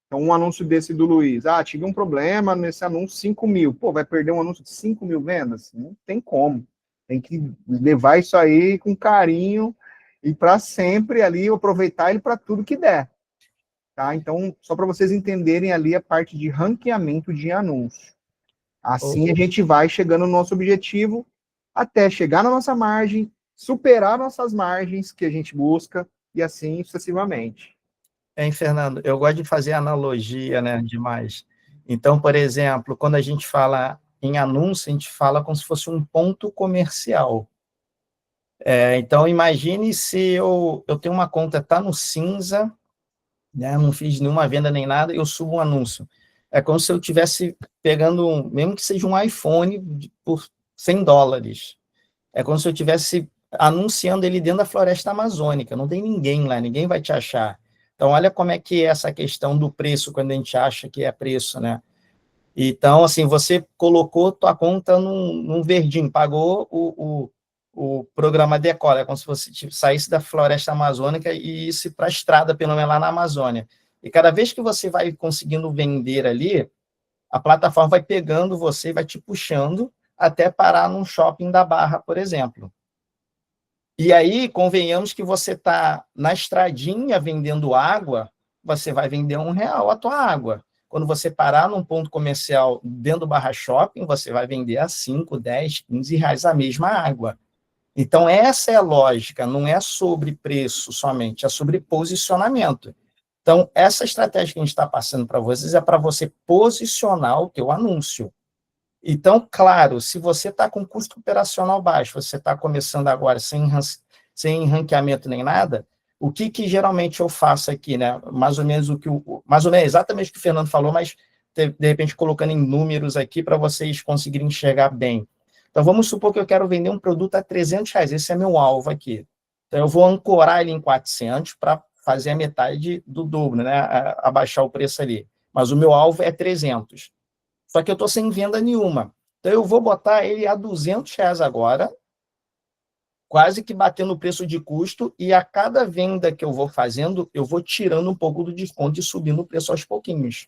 Então, um anúncio desse do Luiz, tive um problema nesse anúncio, 5 mil. Pô, vai perder um anúncio de 5 mil vendas? Não tem como. Tem que levar isso aí com carinho e para sempre ali, aproveitar ele para tudo que der. Tá? Então, só para vocês entenderem ali a parte de ranqueamento de anúncio. Assim a gente vai chegando no nosso objetivo, até chegar na nossa margem, superar nossas margens que a gente busca, e assim sucessivamente. Fernando, eu gosto de fazer analogia, né, demais. Então, por exemplo, quando a gente fala em anúncio, a gente fala como se fosse um ponto comercial. Então, imagine se eu tenho uma conta, está no cinza, né, não fiz nenhuma venda nem nada, eu subo um anúncio. É como se eu estivesse pegando, mesmo que seja um iPhone, por $100. É como se eu estivesse anunciando ele dentro da floresta amazônica. Não tem ninguém lá, ninguém vai te achar. Então, olha como é que é essa questão do preço, quando a gente acha que é preço, né? Então, assim, você colocou tua conta num verdinho, pagou o programa Decola, é como se você saísse da floresta amazônica eisse para a estrada, pelo menos lá na Amazônia. E cada vez que você vai conseguindo vender ali, a plataforma vai pegando você, vai te puxando até parar num shopping da Barra, por exemplo. E aí, convenhamos que você está na estradinha vendendo água, você vai vender R$1 a tua água. Quando você parar num ponto comercial dentro do Barra Shopping, você vai vender a 5, 10, 15 reais a mesma água. Então, essa é a lógica, não é sobre preço somente, é sobre posicionamento. Então, essa estratégia que a gente está passando para vocês é para você posicionar o teu anúncio. Então, claro, se você está com custo operacional baixo, você está começando agora sem ranqueamento nem nada, o que geralmente eu faço aqui, né? Mais ou menos exatamente o que o Fernando falou, mas de repente colocando em números aqui para vocês conseguirem enxergar bem. Então, vamos supor que eu quero vender um produto a R$300, esse é meu alvo aqui. Então, eu vou ancorar ele em 400 para fazer a metade do dobro, né? Abaixar o preço ali. Mas o meu alvo é 300. Só que eu estou sem venda nenhuma. Então, eu vou botar ele a R$200 agora, quase que batendo o preço de custo, e a cada venda que eu vou fazendo, eu vou tirando um pouco do desconto e subindo o preço aos pouquinhos,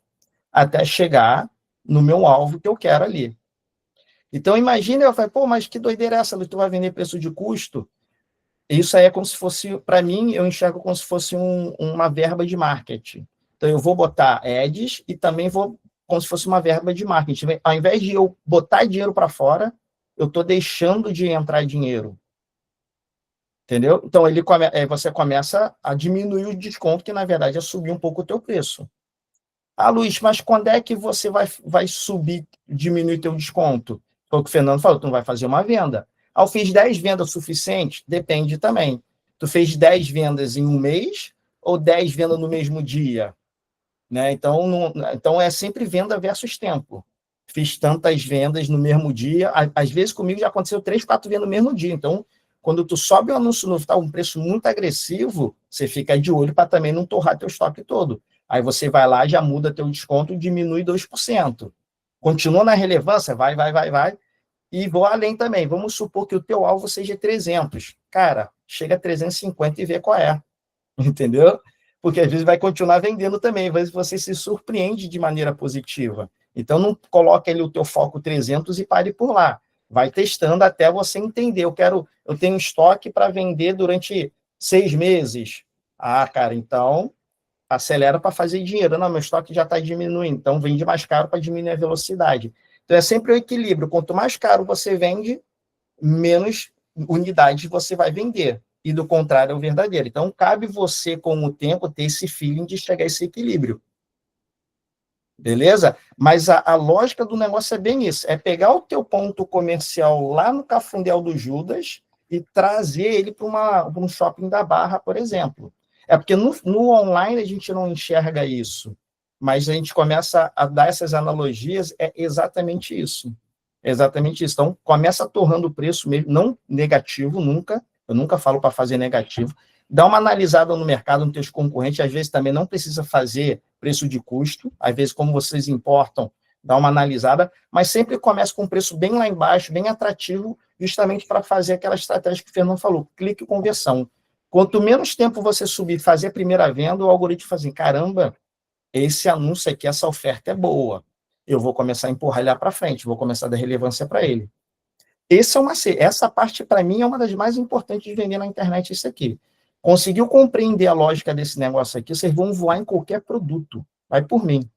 até chegar no meu alvo que eu quero ali. Então, imagina, eu falei, mas que doideira é essa? Tu vai vender preço de custo? Isso aí é como se fosse, para mim, eu enxergo como se fosse uma verba de marketing. Então, eu vou botar ads e também vou como se fosse uma verba de marketing. Ao invés de eu botar dinheiro para fora, eu estou deixando de entrar dinheiro. Entendeu? Então, você começa a diminuir o desconto, que, na verdade, é subir um pouco o teu preço. Luiz, mas quando é que você vai subir, diminuir teu desconto? Foi o que o Fernando falou, tu não vai fazer uma venda. Eu fiz 10 vendas suficientes? Depende também. Tu fez 10 vendas em um mês ou 10 vendas no mesmo dia? Né? Então, é sempre venda versus tempo. Fiz tantas vendas no mesmo dia. Às vezes, comigo já aconteceu 3, 4 vendas no mesmo dia. Então, quando tu sobe o anúncio novo, está um preço muito agressivo, você fica de olho para também não torrar teu estoque todo. Aí você vai lá, já muda teu desconto e diminui 2%. Continua na relevância, vai, e vou além também. Vamos supor que o teu alvo seja 300. Cara, chega a 350 e vê qual é. Entendeu? porque às vezes vai continuar vendendo também, às vezes você se surpreende de maneira positiva. Então, não coloque ali o teu foco 300 e pare por lá. Vai testando até você entender. Eu tenho estoque para vender durante 6 meses. Ah, cara, então acelera para fazer dinheiro. Não, meu estoque já está diminuindo, então vende mais caro para diminuir a velocidade. Então, é sempre o equilíbrio. Quanto mais caro você vende, menos unidades você vai vender. E do contrário é o verdadeiro. Então, cabe você, com o tempo, ter esse feeling de chegar a esse equilíbrio. Beleza? Mas a lógica do negócio é bem isso. É pegar o teu ponto comercial lá no Cafundel do Judas e trazer ele para um shopping da Barra, por exemplo. É porque no online a gente não enxerga isso. Mas a gente começa a dar essas analogias, é exatamente isso. É exatamente isso. Então, começa torrando o preço mesmo, não negativo, nunca. Eu nunca falo para fazer negativo. Dá uma analisada no mercado, nos teus concorrentes, às vezes também não precisa fazer preço de custo, às vezes como vocês importam, dá uma analisada, mas sempre começa com um preço bem lá embaixo, bem atrativo, justamente para fazer aquela estratégia que o Fernando falou, clique e conversão. Quanto menos tempo você subir, fazer a primeira venda, o algoritmo fala assim, caramba, esse anúncio aqui, essa oferta é boa, eu vou começar a empurrar ele lá para frente, vou começar a dar relevância para ele. Essa parte, para mim, é uma das mais importantes de vender na internet, isso aqui. Conseguiu compreender a lógica desse negócio aqui, vocês vão voar em qualquer produto. Vai por mim.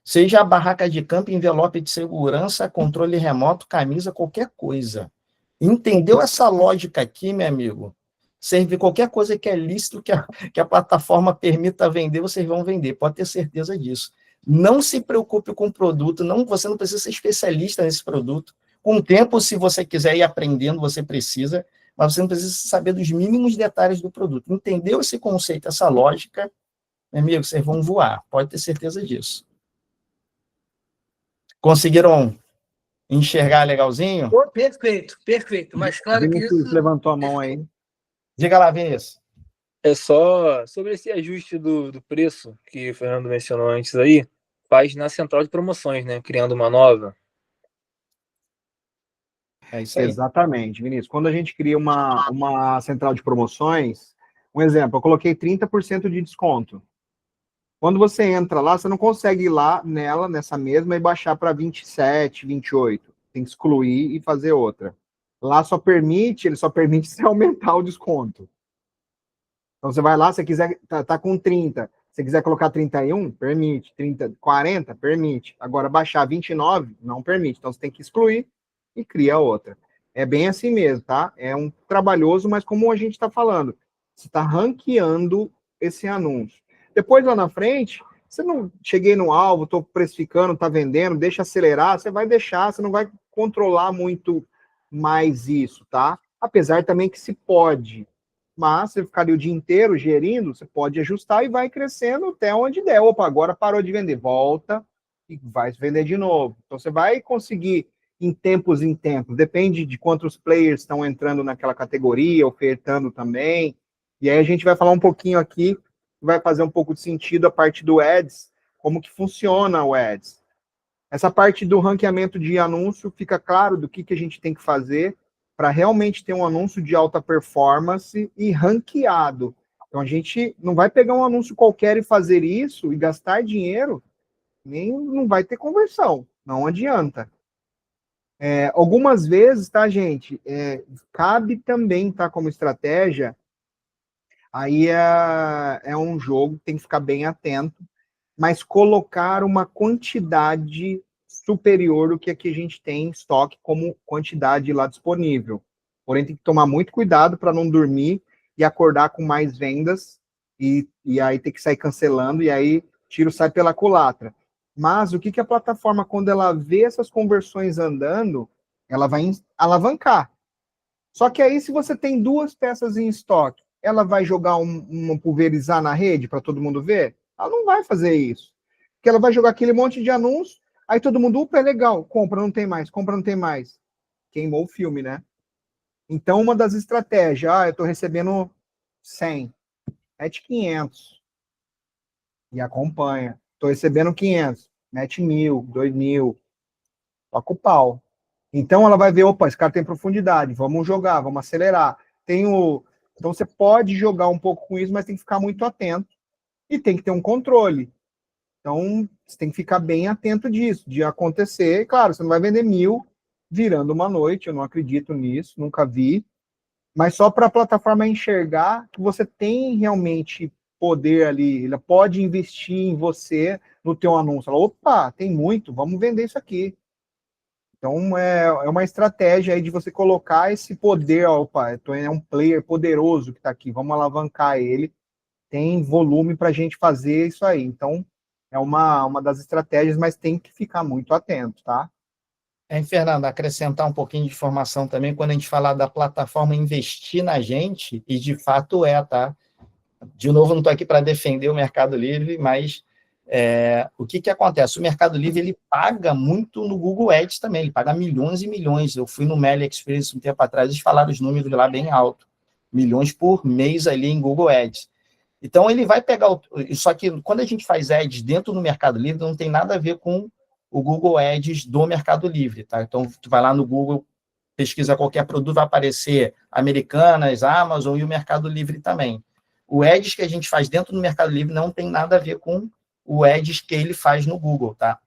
Seja a barraca de campo, envelope de segurança, controle remoto, camisa, qualquer coisa. Entendeu essa lógica aqui, meu amigo? Serve qualquer coisa que é lícito, que a plataforma permita vender, vocês vão vender. Pode ter certeza disso. Não se preocupe com o produto, você não precisa ser especialista nesse produto. Com o tempo, se você quiser ir aprendendo, você precisa, mas você não precisa saber dos mínimos detalhes do produto. Entendeu esse conceito, essa lógica, meu amigo, vocês vão voar, pode ter certeza disso. Conseguiram enxergar legalzinho? Oh, perfeito, perfeito. Mas claro que isso... levantou a mão aí. Diga lá, Vinícius. É só sobre esse ajuste do preço que o Fernando mencionou antes aí, faz na central de promoções, né? Criando uma nova. É isso aí. Exatamente, Vinícius. Quando a gente cria uma central de promoções, um exemplo, eu coloquei 30% de desconto. Quando você entra lá, você não consegue ir lá nessa mesma, e baixar para 27, 28. Tem que excluir e fazer outra. Lá ele só permite você aumentar o desconto. Então você vai lá, se quiser, tá com 30. Se você quiser colocar 31, permite. 30, 40, permite. Agora, baixar 29, não permite. Então você tem que excluir e cria outra. É bem assim mesmo, tá? É um trabalhoso, mas como a gente está falando, você está ranqueando esse anúncio. Depois, lá na frente, você não cheguei no alvo, estou precificando, está vendendo, deixa acelerar, você vai deixar, você não vai controlar muito mais isso, tá? Apesar também que se pode, mas você ficaria o dia inteiro gerindo, você pode ajustar e vai crescendo até onde der. Opa, agora parou de vender, volta e vai vender de novo. Então você vai conseguir em tempos, depende de quantos players estão entrando naquela categoria, ofertando também. E aí a gente vai falar um pouquinho aqui, vai fazer um pouco de sentido a parte do Ads, como que funciona o Ads. Essa parte do ranqueamento de anúncio, fica claro do que a gente tem que fazer para realmente ter um anúncio de alta performance e ranqueado. Então a gente não vai pegar um anúncio qualquer e fazer isso e gastar dinheiro, nem não vai ter conversão, não adianta. Algumas vezes, tá, gente, cabe também, tá, como estratégia, aí é um jogo, tem que ficar bem atento, mas colocar uma quantidade superior do que aqui a gente tem em estoque como quantidade lá disponível. Porém, tem que tomar muito cuidado para não dormir e acordar com mais vendas e aí ter que sair cancelando e aí tiro sai pela culatra. Mas o que a plataforma, quando ela vê essas conversões andando, ela vai alavancar. Só que aí, se você tem 2 peças em estoque, ela vai jogar pulverizar na rede para todo mundo ver? Ela não vai fazer isso. Porque ela vai jogar aquele monte de anúncio, aí todo mundo, opa, é legal, compra, não tem mais, compra, não tem mais. Queimou o filme, né? Então, uma das estratégias, eu estou recebendo 100, mete 500 e acompanha. Estou recebendo 500, mete 1.000, 2.000, toca o pau. Então, ela vai ver, opa, esse cara tem profundidade, vamos jogar, vamos acelerar. Então, você pode jogar um pouco com isso, mas tem que ficar muito atento e tem que ter um controle. Então, você tem que ficar bem atento disso, de acontecer. Claro, você não vai vender 1000 virando uma noite, eu não acredito nisso, nunca vi. Mas só para a plataforma enxergar que você tem realmente poder ali, ela pode investir em você, no teu anúncio. Ela, opa, tem muito, vamos vender isso aqui. Então, é uma estratégia aí de você colocar esse poder, opa, é um player poderoso que está aqui, vamos alavancar ele, tem volume para a gente fazer isso aí. Então, é uma das estratégias, mas tem que ficar muito atento, tá? Fernando, acrescentar um pouquinho de informação também, quando a gente falar da plataforma investir na gente, e de fato tá? De novo, não estou aqui para defender o Mercado Livre, mas o que acontece? O Mercado Livre ele paga muito no Google Ads também, ele paga milhões e milhões. Eu fui no Meli Express um tempo atrás, eles falaram os números lá bem alto, milhões por mês ali em Google Ads. Então, ele vai pegar... Só que quando a gente faz ads dentro do Mercado Livre, não tem nada a ver com o Google Ads do Mercado Livre, tá? Então, tu vai lá no Google, pesquisa qualquer produto, vai aparecer Americanas, Amazon e o Mercado Livre também. O ads que a gente faz dentro do Mercado Livre não tem nada a ver com o ads que ele faz no Google, tá?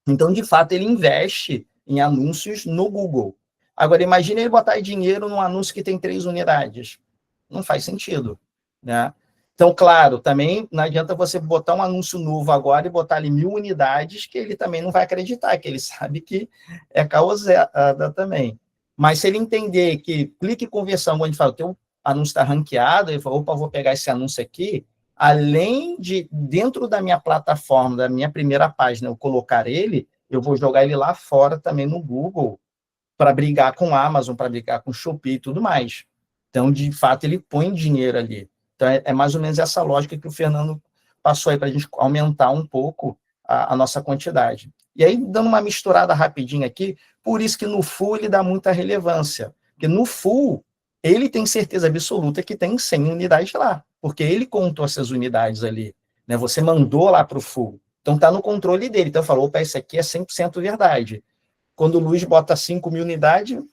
Então, de fato, ele investe em anúncios no Google. Agora, imagine ele botar dinheiro num anúncio que tem 3 unidades. Não faz sentido, né? Então, claro, também não adianta você botar um anúncio novo agora e botar ali 1000 unidades, que ele também não vai acreditar, que ele sabe que é causada também. Mas se ele entender que clique e conversão, quando a gente fala, o teu anúncio está ranqueado, ele fala, opa, vou pegar esse anúncio aqui, além de, dentro da minha plataforma, da minha primeira página, eu colocar ele, eu vou jogar ele lá fora também no Google, para brigar com a Amazon, para brigar com o Shopee e tudo mais. Então, de fato, ele põe dinheiro ali. Então, é mais ou menos essa lógica que o Fernando passou aí, para a gente aumentar um pouco a nossa quantidade. E aí, dando uma misturada rapidinho aqui, por isso que no full ele dá muita relevância. Porque no full, ele tem certeza absoluta que tem 100 unidades lá, porque ele contou essas unidades ali. Né? Você mandou lá para o full. Então, está no controle dele. Então, falou, opa, esse aqui é 100% verdade. Quando o Luiz bota 5.000 unidades,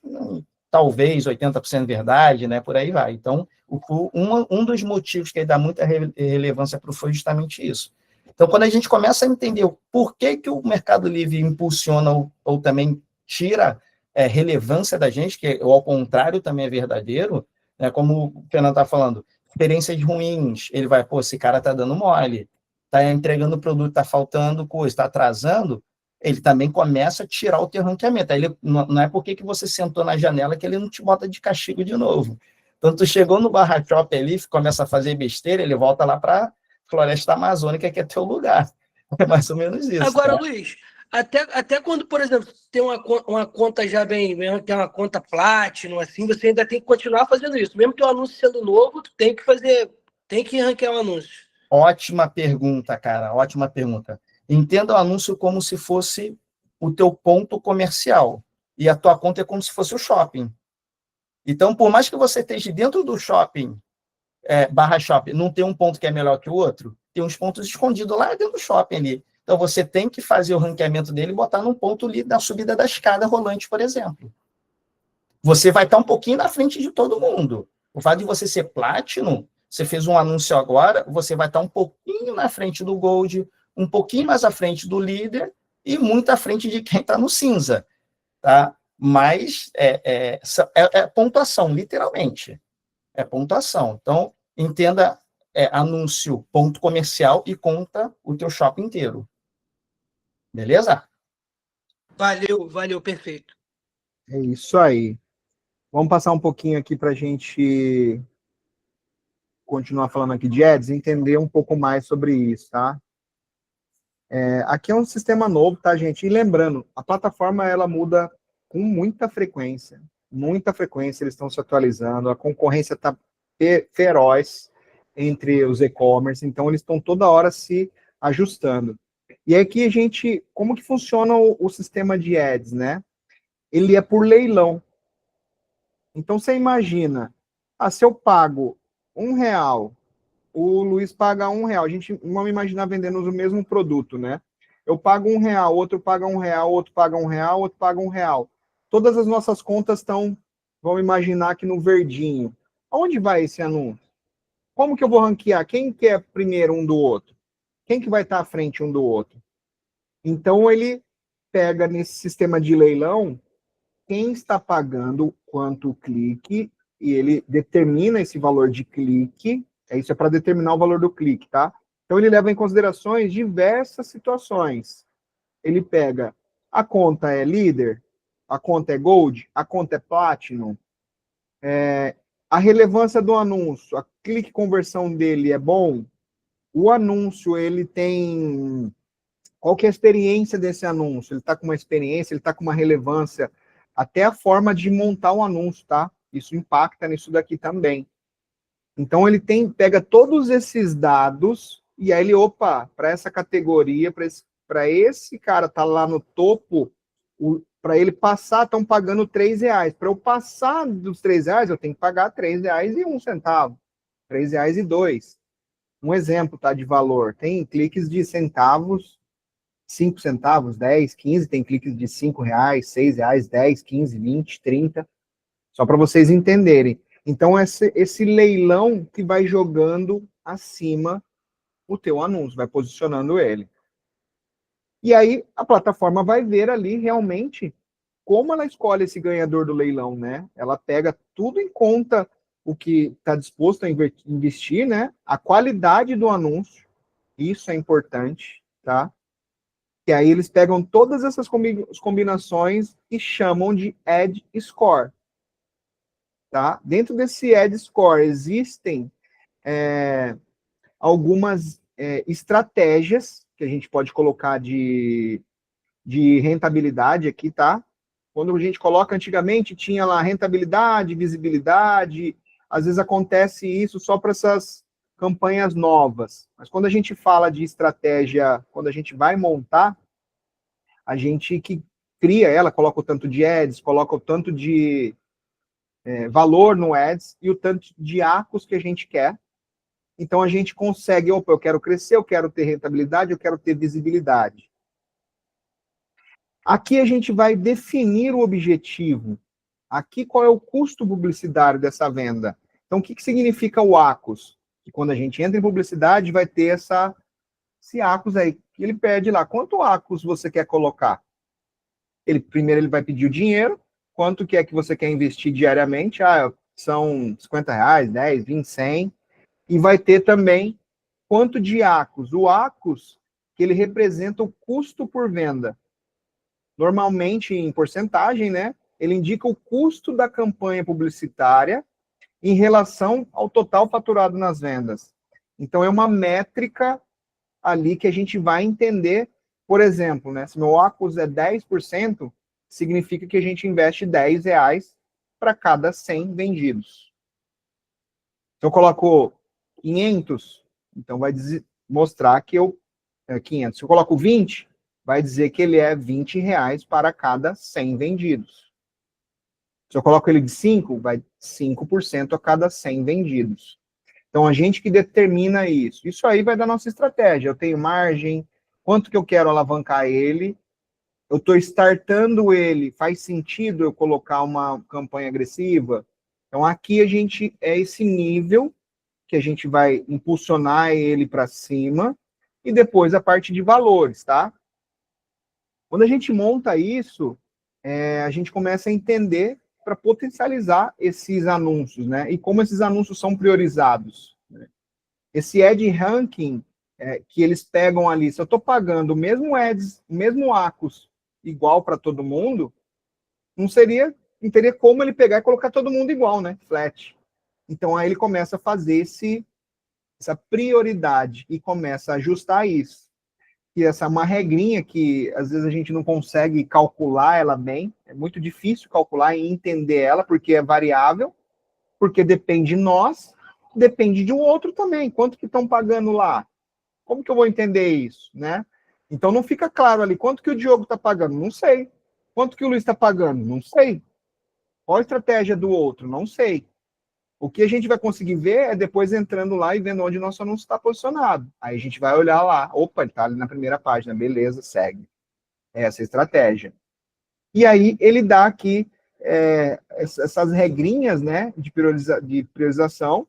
talvez 80% verdade, né? Por aí vai. Então, um dos motivos que ele dá muita relevância para o foi justamente isso. Então, quando a gente começa a entender o porquê que o Mercado Livre impulsiona ou também tira relevância da gente, que ao contrário também é verdadeiro, né? Como o Fernando está falando, experiências ruins, ele vai, pô, esse cara está dando mole, está entregando produto, está faltando coisa, está atrasando, ele também começa a tirar o teu ranqueamento. Aí ele, não é porque que você sentou na janela que ele não te bota de castigo de novo. Então, tu chegou no Barra Shop ali, começa a fazer besteira, ele volta lá para Floresta Amazônica, que é teu lugar. É mais ou menos isso. Agora, tá? Luiz, até quando, por exemplo, tem uma conta já bem, tem uma conta Platinum, assim, você ainda tem que continuar fazendo isso. Mesmo que o anúncio sendo novo, tu tem que fazer, tem que ranquear o anúncio. Ótima pergunta, cara, ótima pergunta. Entenda o anúncio como se fosse o teu ponto comercial. E a tua conta é como se fosse o shopping. Então, por mais que você esteja dentro do shopping, Barra Shopping, não tem um ponto que é melhor que o outro, tem uns pontos escondidos lá dentro do shopping ali. Então, você tem que fazer o ranqueamento dele e botar num ponto ali da subida da escada rolante, por exemplo. Você vai estar um pouquinho na frente de todo mundo. O fato de você ser Platinum, você fez um anúncio agora, você vai estar um pouquinho na frente do Gold, um pouquinho mais à frente do líder e muito à frente de quem está no cinza. Tá? Mas é pontuação, literalmente. É pontuação. Então, entenda anúncio, ponto comercial e conta o teu shopping inteiro. Beleza? Valeu, perfeito. É isso aí. Vamos passar um pouquinho aqui para a gente continuar falando aqui de ads, entender um pouco mais sobre isso, tá? Aqui é um sistema novo, tá, gente? E lembrando, a plataforma, ela muda com muita frequência, eles estão se atualizando, a concorrência está feroz entre os e-commerce, então eles estão toda hora se ajustando. E aqui a gente, como que funciona o sistema de ads, né? Ele é por leilão. Então você imagina, se eu pago R$1, o Luiz paga R$1, a gente vamos imaginar vendendo o mesmo produto, né? Eu pago R$1, outro paga R$1, outro paga R$1, outro paga R$1. Todas as nossas contas estão, vamos imaginar aqui no verdinho. Aonde vai esse anúncio? como que eu vou ranquear? Quem que é primeiro um do outro? Quem que vai estar à frente um do outro? Então, ele pega nesse sistema de leilão quem está pagando quanto clique e ele determina esse valor de clique. Isso é para determinar o valor do clique, tá? Então, ele leva em considerações diversas situações. Ele pega a conta é líder, a conta é gold, a conta é platinum, a relevância do anúncio, a clique conversão dele é bom, o anúncio, ele tem... Qual que é a experiência desse anúncio? Ele está com uma experiência, ele está com uma relevância, até a forma de montar o anúncio, tá? Isso impacta nisso daqui também. Então, ele pega todos esses dados e aí ele, opa, para essa categoria, para esse cara estar lá no topo, para ele passar, estão pagando R$3. Para eu passar dos R$3, eu tenho que pagar R$3,01, R$3,02. Um exemplo, tá, de valor. Tem cliques de centavos, 5 centavos, 10, 15, tem cliques de R$5, R$6, 10, 15, 20, 30, só para vocês entenderem. Então, esse leilão que vai jogando acima o teu anúncio, vai posicionando ele. E aí, a plataforma vai ver ali, realmente, como ela escolhe esse ganhador do leilão, né? Ela pega tudo em conta, o que está disposto a investir, né? A qualidade do anúncio, isso é importante, tá? E aí eles pegam todas essas combinações e chamam de Ad Score. Tá? Dentro desse Ad Score existem algumas estratégias que a gente pode colocar de rentabilidade aqui, tá? Quando a gente coloca antigamente, tinha lá rentabilidade, visibilidade, às vezes acontece isso só para essas campanhas novas. Mas quando a gente fala de estratégia, quando a gente vai montar, a gente que cria ela, coloca o tanto de ads, coloca o tanto de valor no ads e o tanto de arcos que a gente quer. Então, a gente consegue, opa, eu quero crescer, eu quero ter rentabilidade, eu quero ter visibilidade. Aqui a gente vai definir o objetivo. Aqui, qual é o custo publicitário dessa venda? Então, o que significa o ACOS? Que quando a gente entra em publicidade, vai ter esse ACOS aí, que ele pede lá, quanto ACOS você quer colocar? Primeiro ele vai pedir o dinheiro, quanto que é que você quer investir diariamente? São R$50, 10, 20, 100. E vai ter também quanto de ACOS. O ACOS, que ele representa o custo por venda. Normalmente, em porcentagem, né? Ele indica o custo da campanha publicitária em relação ao total faturado nas vendas. Então, é uma métrica ali que a gente vai entender, por exemplo, né? Se meu ACOS é 10%, significa que a gente investe R$10 para cada 100 vendidos. Se eu coloco 500, então vai mostrar que 500. Se eu coloco 20, vai dizer que ele é R$20 para cada 100 vendidos. Se eu coloco ele de 5, vai 5% a cada 100 vendidos. Então, a gente que determina isso. Isso aí vai da nossa estratégia. Eu tenho margem, quanto que eu quero alavancar ele, eu estou startando ele, faz sentido eu colocar uma campanha agressiva? Então, aqui a gente é esse nível que a gente vai impulsionar ele para cima, e depois a parte de valores, tá? Quando a gente monta isso, a gente começa a entender para potencializar esses anúncios, né? E como esses anúncios são priorizados. Né? Esse ad ranking que eles pegam ali, se eu estou pagando o mesmo ads, o mesmo ACOS igual para todo mundo, não teria como ele pegar e colocar todo mundo igual, né? Flat. Então aí ele começa a fazer essa prioridade e começa a ajustar isso. E essa é uma regrinha que às vezes a gente não consegue calcular ela bem, é muito difícil calcular e entender ela, porque é variável, porque depende de nós, depende de um outro também, quanto que estão pagando lá? Como que eu vou entender isso, né? Então não fica claro ali, quanto que o Diogo está pagando? Não sei. Quanto que o Luiz está pagando? Não sei. Qual a estratégia do outro? Não sei. O que a gente vai conseguir ver é depois entrando lá e vendo onde nosso anúncio está posicionado. Aí a gente vai olhar lá, opa, ele está ali na primeira página, beleza, segue. Essa é a estratégia. E aí ele dá aqui essas regrinhas, né, de priorização,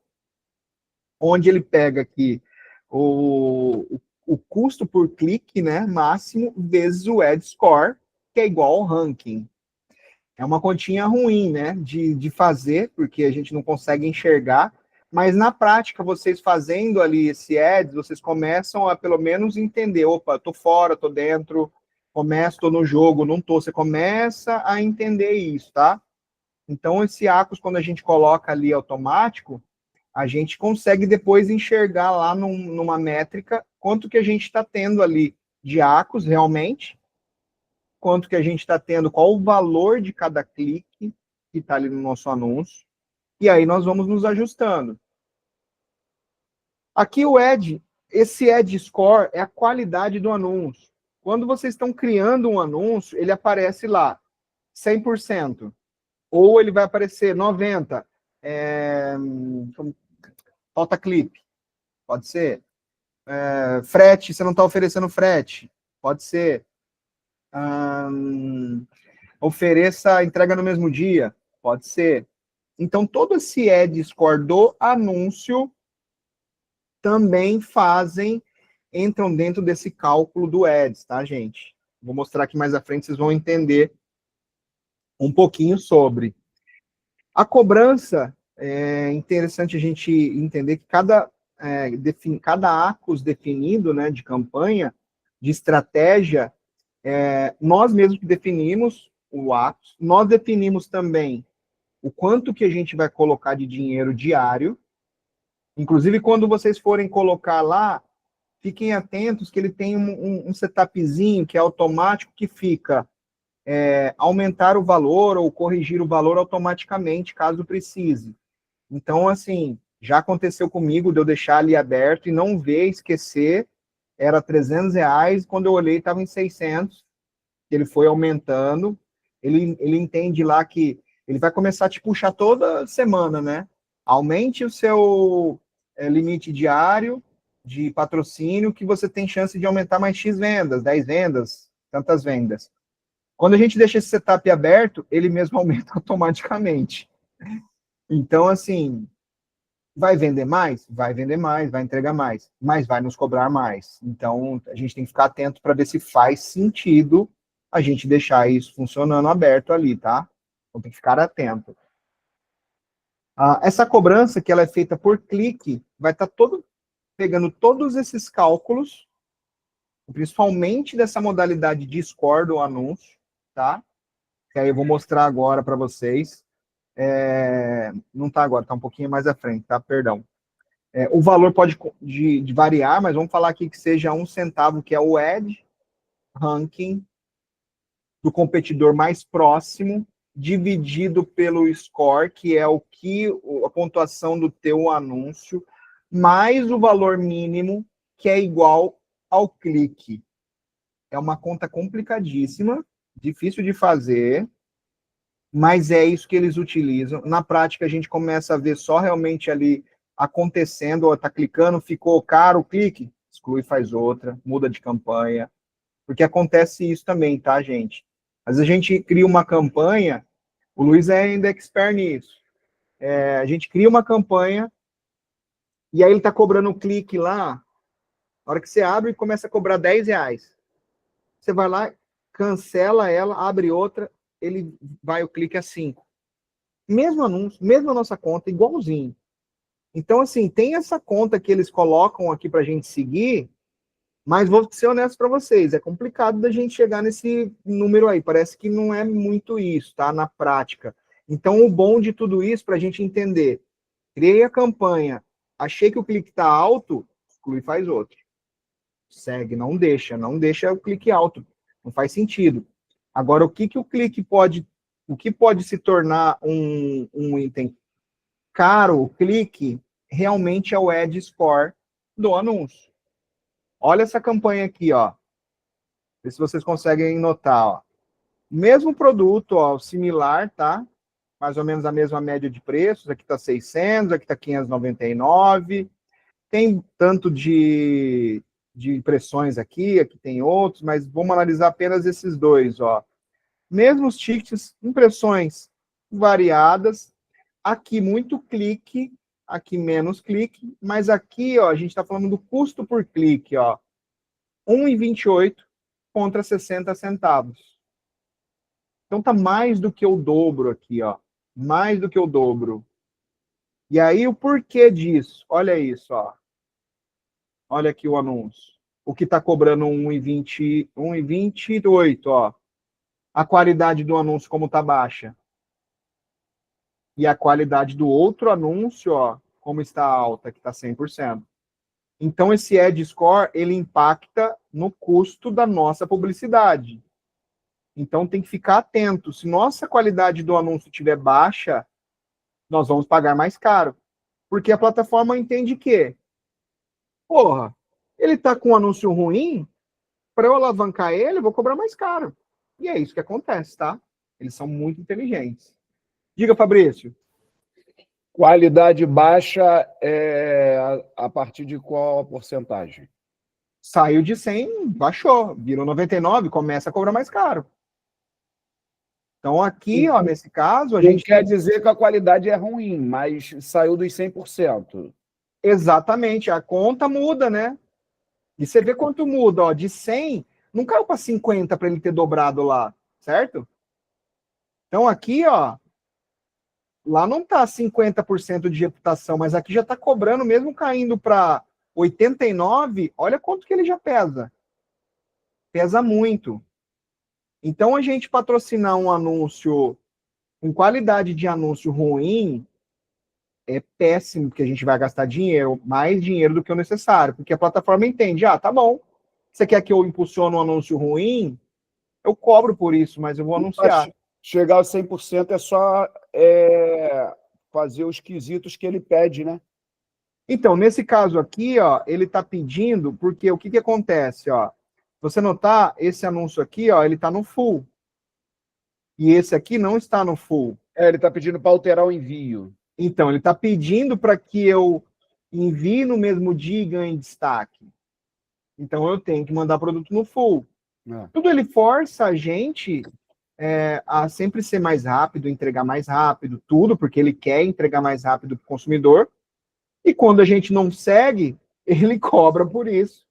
onde ele pega aqui o custo por clique, né, máximo, vezes o ad score, que é igual ao ranking. É uma continha ruim, né, de fazer, porque a gente não consegue enxergar, mas na prática, vocês fazendo ali esse ads, vocês começam a pelo menos entender, opa, tô fora, tô dentro, tô no jogo, não tô, você começa a entender isso, tá? Então, esse ACOS, quando a gente coloca ali automático, a gente consegue depois enxergar lá numa métrica quanto que a gente está tendo ali de ACOS realmente, quanto que a gente está tendo, qual o valor de cada clique que está ali no nosso anúncio, e aí nós vamos nos ajustando. Aqui esse ad score é a qualidade do anúncio. Quando vocês estão criando um anúncio, ele aparece lá, 100%, ou ele vai aparecer 90%, falta clipe, pode ser. Frete, você não está oferecendo frete, pode ser. Ofereça a entrega no mesmo dia, pode ser. Então, todo esse ad score do anúncio também entram dentro desse cálculo do ads, tá, gente? Vou mostrar aqui mais à frente, vocês vão entender um pouquinho sobre. A cobrança, é interessante a gente entender que cada ACOS definido, né, de campanha, de estratégia, nós mesmos que definimos o ACOS, nós definimos também o quanto que a gente vai colocar de dinheiro diário. Inclusive, quando vocês forem colocar lá, fiquem atentos que ele tem um setupzinho que é automático, que fica aumentar o valor ou corrigir o valor automaticamente, caso precise. Então, assim, já aconteceu comigo de eu deixar ali aberto e não ver, esquecer, era R$300, quando eu olhei estava em 600, ele foi aumentando, ele entende lá que ele vai começar a te puxar toda semana, né? Aumente o seu limite diário de patrocínio, que você tem chance de aumentar mais X vendas, 10 vendas, tantas vendas. Quando a gente deixa esse setup aberto, ele mesmo aumenta automaticamente. Então, assim, vai vender mais? Vai vender mais, vai entregar mais, mas vai nos cobrar mais. Então, a gente tem que ficar atento para ver se faz sentido a gente deixar isso funcionando aberto ali, tá? Então, tem que ficar atento. Essa cobrança, que ela é feita por clique, vai estar pegando todos esses cálculos, principalmente dessa modalidade de score do anúncio, tá? Que aí eu vou mostrar agora para vocês. Não está agora, está um pouquinho mais à frente, tá? Perdão. O valor pode de variar, mas vamos falar aqui que seja 1 centavo, que é o ad ranking do competidor mais próximo, dividido pelo score, que é a pontuação do teu anúncio, mais o valor mínimo, que é igual ao clique. É uma conta complicadíssima, difícil de fazer, mas é isso que eles utilizam. Na prática, a gente começa a ver só realmente ali acontecendo, ou tá clicando, ficou caro o clique, exclui, faz outra, muda de campanha, porque acontece isso também, tá, gente? Às vezes a gente cria uma campanha, o Luiz é ainda expert nisso, a gente cria uma campanha, e aí ele tá cobrando um clique lá, na hora que você abre, começa a cobrar R$10. Você vai lá, cancela ela, abre outra, o clique a 5. Mesmo anúncio, mesmo a nossa conta, igualzinho. Então, assim, tem essa conta que eles colocam aqui para a gente seguir, mas vou ser honesto para vocês, é complicado da gente chegar nesse número aí, parece que não é muito isso, tá? Na prática. Então, o bom de tudo isso, para a gente entender, criei a campanha, achei que o clique está alto, exclui e faz outro. Segue, não deixa o clique alto, não faz sentido. Agora, o que pode se tornar um item caro, o clique, realmente é o ad score do anúncio. Olha essa campanha aqui, ó. Vê se vocês conseguem notar, ó. Mesmo produto, ó, similar, tá? Mais ou menos a mesma média de preços. Aqui tá 600, aqui tá 599. Tem tanto de impressões aqui tem outros, mas vamos analisar apenas esses dois, ó. Mesmos tickets, impressões variadas, aqui muito clique, aqui menos clique, mas aqui, ó, a gente está falando do custo por clique, ó, 1,28 contra 60 centavos. Então tá mais do que o dobro aqui, ó, mais do que o dobro. E aí o porquê disso? Olha isso, ó. Olha aqui o anúncio. O que está cobrando 1,28, ó. A qualidade do anúncio como tá baixa. E a qualidade do outro anúncio, ó, como está alta, que está 100%. Então, esse Ad Score, ele impacta no custo da nossa publicidade. Então, tem que ficar atento. Se nossa qualidade do anúncio estiver baixa, nós vamos pagar mais caro. Porque a plataforma entende que, porra, ele está com um anúncio ruim, para eu alavancar ele, eu vou cobrar mais caro. E é isso que acontece, tá? Eles são muito inteligentes. Diga, Fabrício. Qualidade baixa é a partir de qual porcentagem? Saiu de 100, baixou. Virou 99, começa a cobrar mais caro. Então, aqui, ó, nesse caso, a gente... quer dizer que a qualidade é ruim, mas saiu dos 100%. Exatamente. A conta muda, né? E você vê quanto muda, ó. De 100, não caiu para 50 para ele ter dobrado lá, certo? Então, aqui, ó, lá não está 50% de reputação, mas aqui já está cobrando, mesmo caindo para 89, olha quanto que ele já pesa. Pesa muito. Então, a gente patrocinar um anúncio com qualidade de anúncio ruim é péssimo, porque a gente vai gastar dinheiro, mais dinheiro do que o necessário, porque a plataforma entende, tá bom, você quer que eu impulsione um anúncio ruim? Eu cobro por isso, mas eu vou anunciar. Chegar a 100% é só fazer os quesitos que ele pede, né? Então, nesse caso aqui, ó, ele está pedindo, porque o que acontece, ó? Você notar, esse anúncio aqui, ó, ele está no full. E esse aqui não está no full. Ele está pedindo para alterar o envio. Então, ele está pedindo para que eu envie no mesmo dia e ganhe destaque. Então, eu tenho que mandar produto no full. Tudo ele força a gente a sempre ser mais rápido, entregar mais rápido, tudo, porque ele quer entregar mais rápido para o consumidor. E quando a gente não segue, ele cobra por isso.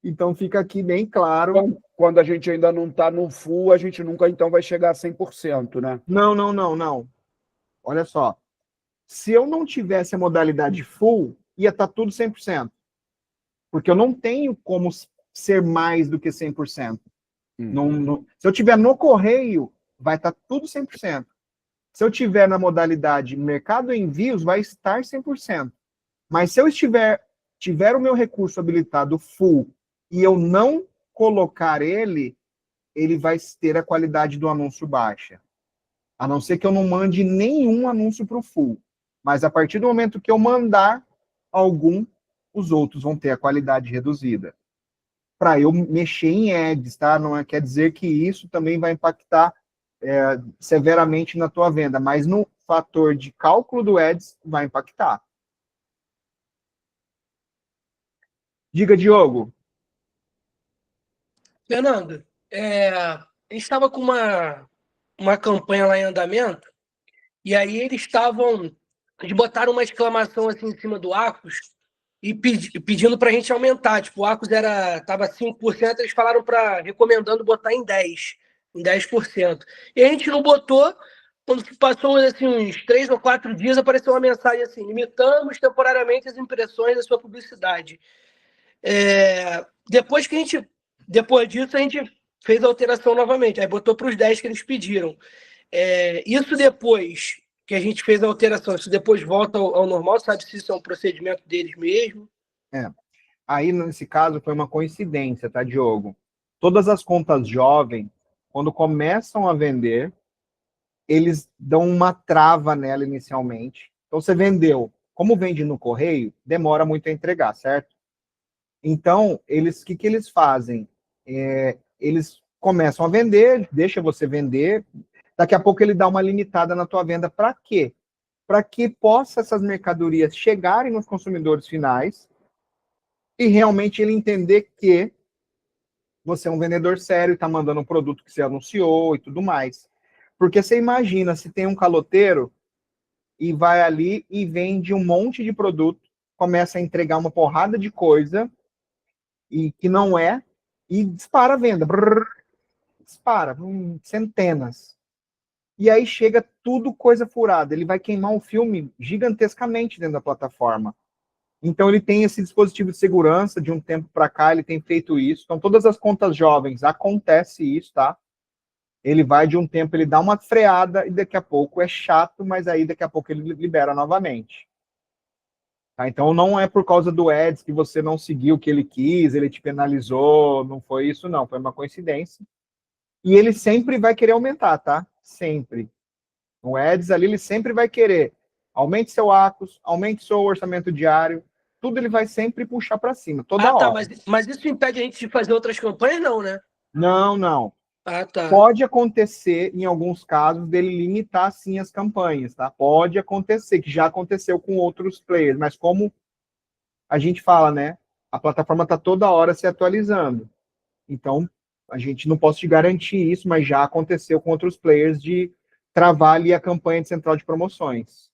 Então, fica aqui bem claro. Quando a gente ainda não está no full, a gente nunca, então, vai chegar a 100%, né? Não. Olha só. Se eu não tivesse a modalidade full, ia estar tudo 100%. Porque eu não tenho como ser mais do que 100%. Se eu tiver no correio, vai estar tudo 100%. Se eu tiver na modalidade mercado envios, vai estar 100%. Mas se eu tiver o meu recurso habilitado full e eu não colocar ele vai ter a qualidade do anúncio baixa. A não ser que eu não mande nenhum anúncio para o full. Mas a partir do momento que eu mandar algum, os outros vão ter a qualidade reduzida. Para eu mexer em ads, tá? Não quer dizer que isso também vai impactar severamente na tua venda, mas no fator de cálculo do ads vai impactar. Diga, Diogo. Fernando, a gente estava com uma campanha lá em andamento, e aí eles botaram uma exclamação assim em cima do Acus e pedindo para a gente aumentar. Tipo, o Acus estava 5%, eles falaram recomendando botar em 10%. E a gente não botou. Quando passou assim, uns 3 ou 4 dias, apareceu uma mensagem assim: limitamos temporariamente as impressões da sua publicidade. Depois disso, a gente fez a alteração novamente. Aí botou para os 10 que eles pediram. Isso depois que a gente fez a alteração, isso depois volta ao normal, sabe se isso é um procedimento deles mesmo? Aí, nesse caso, foi uma coincidência, tá, Diogo? Todas as contas jovens, quando começam a vender, eles dão uma trava nela inicialmente. Então, você vendeu. Como vende no correio, demora muito a entregar, certo? Então, o que eles fazem? Eles começam a vender, deixa você vender, daqui a pouco ele dá uma limitada na tua venda. Para quê? Para que possa essas mercadorias chegarem nos consumidores finais e realmente ele entender que você é um vendedor sério e está mandando um produto que você anunciou e tudo mais. Porque você imagina, se tem um caloteiro e vai ali e vende um monte de produto, começa a entregar uma porrada de coisa, e que não é, e dispara a venda. Brrr, dispara, centenas. E aí chega tudo coisa furada. Ele vai queimar um filme gigantescamente dentro da plataforma. Então ele tem esse dispositivo de segurança, de um tempo para cá ele tem feito isso. Então todas as contas jovens acontece isso, tá? Ele vai de um tempo, ele dá uma freada e daqui a pouco é chato, mas aí daqui a pouco ele libera novamente. Tá? Então não é por causa do Ads que você não seguiu o que ele quis, ele te penalizou, não foi isso não, foi uma coincidência. E ele sempre vai querer aumentar, tá? Sempre. O Ads ali, ele sempre vai querer. Aumente seu ACOS, aumente seu orçamento diário, tudo ele vai sempre puxar para cima, toda tá, hora. mas isso impede a gente de fazer outras campanhas, não, né? Não, não. Tá. Pode acontecer, em alguns casos, dele limitar, sim, as campanhas, tá? Pode acontecer, que já aconteceu com outros players, mas como a gente fala, né? A plataforma está toda hora se atualizando. Então, a gente não pode te garantir isso, mas já aconteceu com outros players de travar ali a campanha de central de promoções.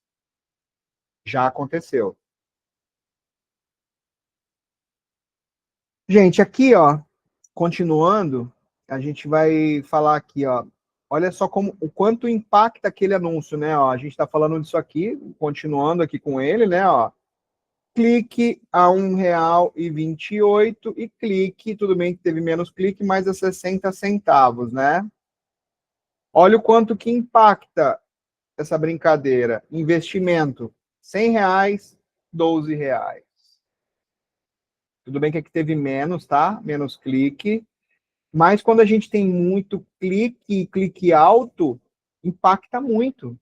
Já aconteceu. Gente, aqui, ó, continuando, a gente vai falar aqui, ó. Olha só como, o quanto impacta aquele anúncio, né? Ó, a gente está falando disso aqui, continuando aqui com ele, né? Ó, clique a R$1,28 e clique, tudo bem que teve menos clique, mas a 60 centavos, né? Olha o quanto que impacta essa brincadeira. Investimento, R$100, R$12. Tudo bem que aqui teve menos, tá? Menos clique. Mas quando a gente tem muito clique e clique alto, impacta muito.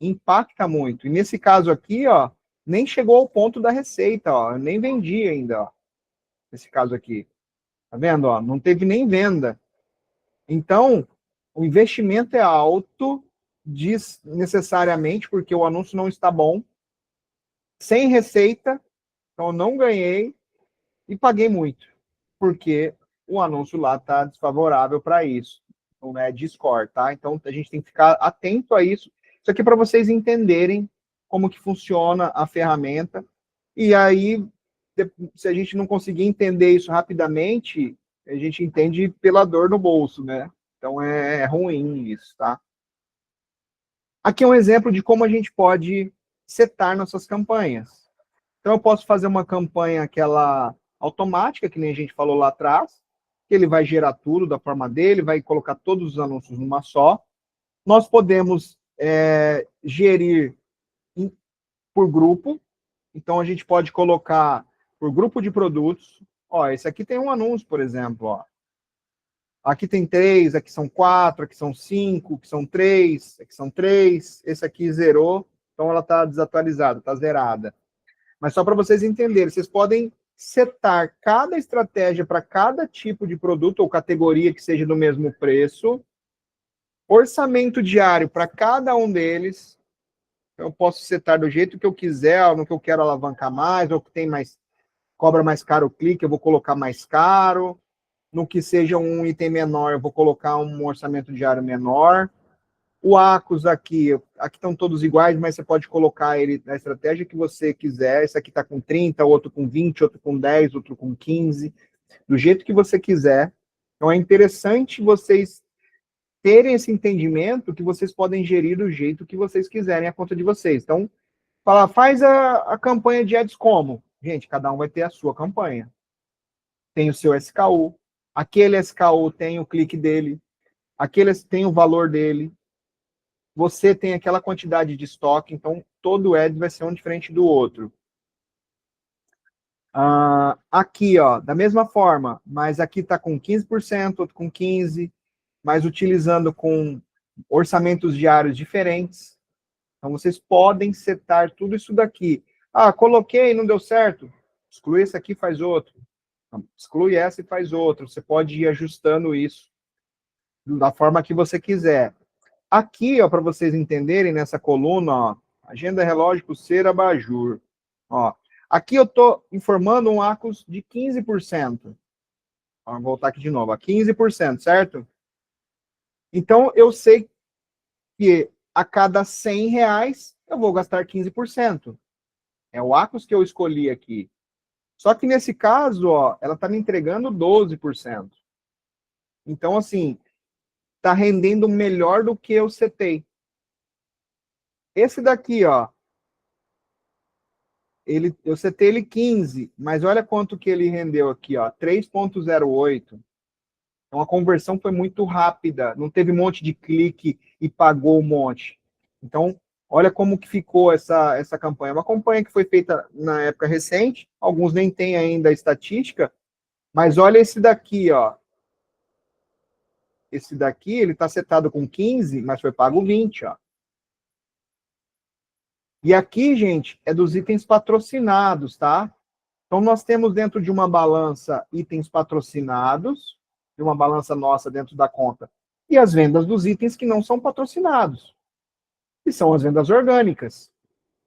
Impacta muito. E nesse caso aqui, ó, nem chegou ao ponto da receita, ó. Eu nem vendi ainda, ó. Nesse caso aqui. Tá vendo, ó? Não teve nem venda. Então, o investimento é alto, desnecessariamente, porque o anúncio não está bom. Sem receita, então eu não ganhei e paguei muito. Porque o anúncio lá está desfavorável para isso. Não é Discord, tá? Então a gente tem que ficar atento a isso. Isso aqui é para vocês entenderem como que funciona a ferramenta. E aí, se a gente não conseguir entender isso rapidamente, a gente entende pela dor no bolso, né? Então é ruim isso, tá? Aqui é um exemplo de como a gente pode setar nossas campanhas. Então eu posso fazer uma campanha aquela automática, que nem a gente falou lá atrás, que ele vai gerar tudo da forma dele, vai colocar todos os anúncios numa só. Nós podemos gerir por grupo, então a gente pode colocar por grupo de produtos. Ó, esse aqui tem um anúncio, por exemplo, ó. Aqui tem 3, aqui são 4, aqui são 5, aqui são 3, aqui são 3, esse aqui zerou, então ela está desatualizada, está zerada. Mas só para vocês entenderem, vocês podem setar cada estratégia para cada tipo de produto ou categoria que seja do mesmo preço, orçamento diário para cada um deles. Eu posso setar do jeito que eu quiser, no que eu quero alavancar mais, ou que tem mais, cobra mais caro o clique, eu vou colocar mais caro. No que seja um item menor, eu vou colocar um orçamento diário menor. O ACOS aqui estão todos iguais, mas você pode colocar ele na estratégia que você quiser. Esse aqui está com 30, outro com 20, outro com 10, outro com 15, do jeito que você quiser. Então é interessante vocês terem esse entendimento que vocês podem gerir do jeito que vocês quiserem a conta de vocês. Então, faz a campanha de ads como? Gente, cada um vai ter a sua campanha. Tem o seu SKU, aquele SKU tem o clique dele, aquele tem o valor dele, você tem aquela quantidade de estoque, então todo ad vai ser um diferente do outro. Aqui, ó, da mesma forma, mas aqui está com 15%, outro com 15%, mas utilizando com orçamentos diários diferentes. Então, vocês podem setar tudo isso daqui. Coloquei, não deu certo. Exclui esse aqui, faz outro. Exclui essa e faz outro. Você pode ir ajustando isso da forma que você quiser. Aqui, ó, para vocês entenderem, nessa coluna, ó, agenda, relógio, pulseira, abajur. Ó, aqui eu estou informando um ACOS de 15%. Ó, vou voltar aqui de novo, ó, 15%, certo? Então, eu sei que a cada R$100, eu vou gastar 15%. É o Acus que eu escolhi aqui. Só que nesse caso, ó, ela está me entregando 12%. Então, assim, está rendendo melhor do que eu setei. Esse daqui, ó, eu setei ele 15, mas olha quanto que ele rendeu aqui, ó, 3,08. Então a conversão foi muito rápida, não teve um monte de clique e pagou um monte. Então, olha como que ficou essa campanha. Uma campanha que foi feita na época recente, alguns nem têm ainda a estatística, mas olha esse daqui, ó. Esse daqui, ele está setado com 15, mas foi pago 20, ó. E aqui, gente, é dos itens patrocinados, tá? Então, nós temos dentro de uma balança itens patrocinados, de uma balança nossa dentro da conta, e as vendas dos itens que não são patrocinados, que são as vendas orgânicas,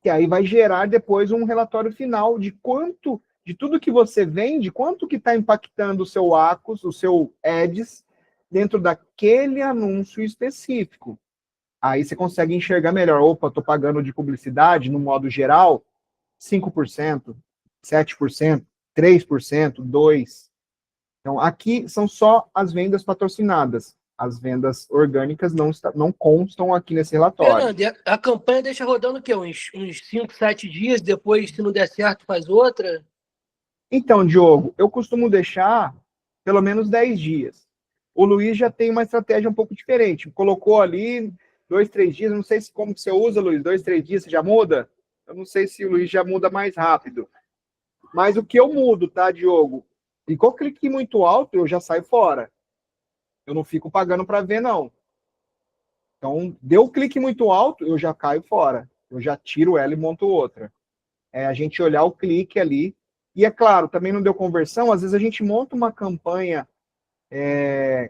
que aí vai gerar depois um relatório final de quanto, de tudo que você vende, quanto que está impactando o seu Acus, o seu Ads, dentro daquele anúncio específico. Aí você consegue enxergar melhor. Opa, estou pagando de publicidade, no modo geral, 5%, 7%, 3%, 2%. Então, aqui são só as vendas patrocinadas. As vendas orgânicas não constam aqui nesse relatório. Fernando, e a campanha deixa rodando o quê? Uns 5, 7 dias, depois, se não der certo, faz outra? Então, Diogo, eu costumo deixar pelo menos 10 dias. O Luiz já tem uma estratégia um pouco diferente. Colocou ali 2, 3 dias, não sei se como que você usa, Luiz, 2, 3 dias, você já muda? Eu não sei se o Luiz já muda mais rápido. Mas o que eu mudo, tá, Diogo? Ficou clique muito alto, eu já saio fora. Eu não fico pagando para ver, não. Então, deu clique muito alto, eu já caio fora. Eu já tiro ela e monto outra. É a gente olhar o clique ali. E é claro, também não deu conversão, às vezes a gente monta uma campanha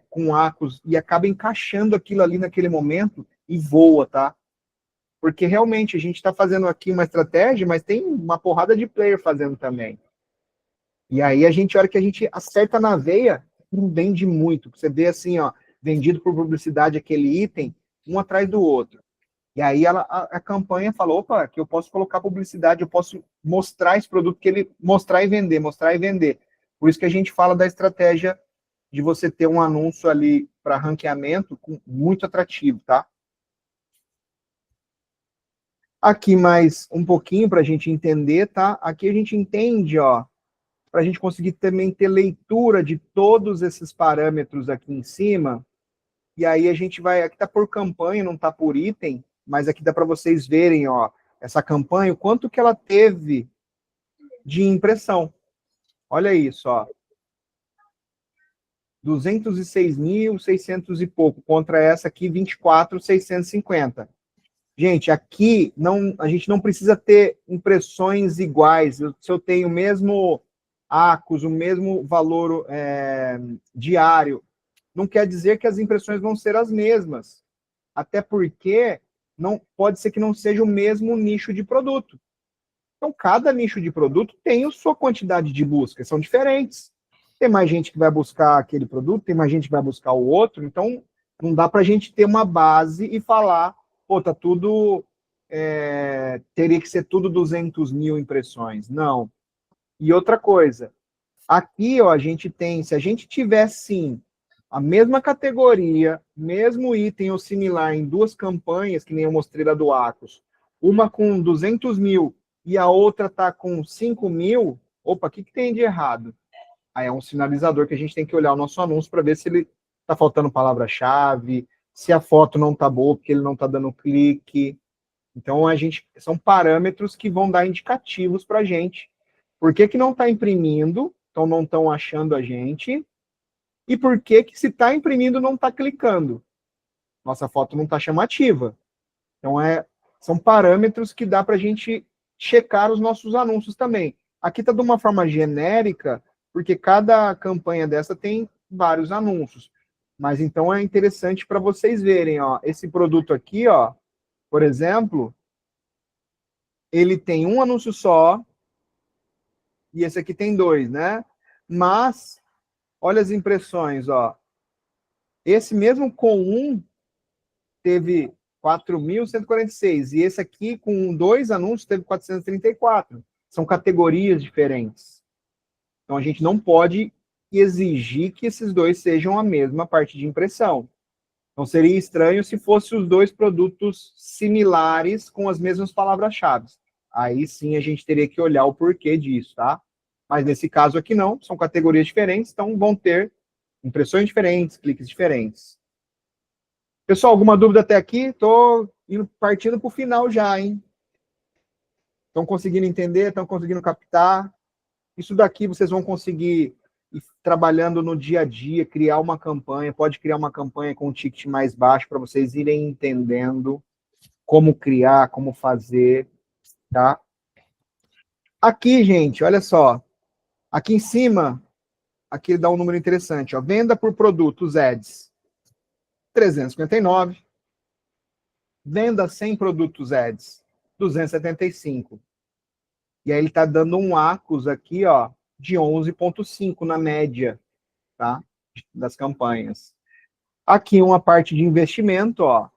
com Acus e acaba encaixando aquilo ali naquele momento e voa, tá? Porque realmente a gente está fazendo aqui uma estratégia, mas tem uma porrada de player fazendo também. E aí a hora que a gente acerta na veia, não vende muito. Você vê assim, ó, vendido por publicidade aquele item, um atrás do outro. E aí a campanha falou, opa, que eu posso colocar publicidade, eu posso mostrar esse produto, que ele mostrar e vender, mostrar e vender. Por isso que a gente fala da estratégia de você ter um anúncio ali para ranqueamento muito atrativo, tá? Aqui mais um pouquinho para a gente entender, tá? Aqui a gente entende, ó, para a gente conseguir também ter leitura de todos esses parâmetros aqui em cima. E aí a gente vai, aqui tá por campanha, não tá por item, mas aqui dá para vocês verem, ó, essa campanha, o quanto que ela teve de impressão. Olha isso, ó. 206.600 e pouco, contra essa aqui, 24.650. Gente, aqui a gente não precisa ter impressões iguais. Se eu tenho o mesmo Acus, o mesmo valor diário, não quer dizer que as impressões vão ser as mesmas. Até porque pode ser que não seja o mesmo nicho de produto. Então, cada nicho de produto tem a sua quantidade de buscas, são diferentes. Tem mais gente que vai buscar aquele produto, tem mais gente que vai buscar o outro, então não dá para a gente ter uma base e falar, pô, tá tudo, teria que ser tudo 200 mil impressões. Não. E outra coisa, aqui, ó, a gente tem, se a gente tiver, sim, a mesma categoria, mesmo item ou similar em duas campanhas, que nem eu mostrei da do Acus, uma com 200 mil e a outra tá com 5 mil, opa, o que tem de errado? Aí é um sinalizador que a gente tem que olhar o nosso anúncio para ver se ele tá faltando palavra-chave, se a foto não tá boa, porque ele não tá dando clique. Então, são parâmetros que vão dar indicativos para a gente. Por que não está imprimindo, então não estão achando a gente, e por que se está imprimindo não está clicando. Nossa foto não está chamativa. Então, são parâmetros que dá para a gente checar os nossos anúncios também. Aqui está de uma forma genérica, porque cada campanha dessa tem vários anúncios. Mas então é interessante para vocês verem, ó, esse produto aqui, ó, por exemplo, ele tem um anúncio só, e esse aqui tem 2, né? Mas, olha as impressões, ó. Esse mesmo com 1, teve 4.146. E esse aqui, com 2 anúncios, teve 434. São categorias diferentes. Então, a gente não pode exigir que esses dois sejam a mesma parte de impressão. Então, seria estranho se fossem os dois produtos similares com as mesmas palavras-chave. Aí sim a gente teria que olhar o porquê disso, tá? Mas nesse caso aqui não, são categorias diferentes, então vão ter impressões diferentes, cliques diferentes. Pessoal, alguma dúvida até aqui? Estou partindo para o final já, hein? Estão conseguindo entender? Estão conseguindo captar? Isso daqui vocês vão conseguir ir trabalhando no dia a dia, criar uma campanha, pode criar uma campanha com um ticket mais baixo para vocês irem entendendo como criar, como fazer, tá? Aqui, gente, olha só. Aqui em cima, aqui dá um número interessante, ó. Venda por produtos ads, 359. Venda sem produtos ads, 275. E aí ele está dando um ACOS aqui, ó, de 11,5 na média, tá? Das campanhas. Aqui uma parte de investimento, ó,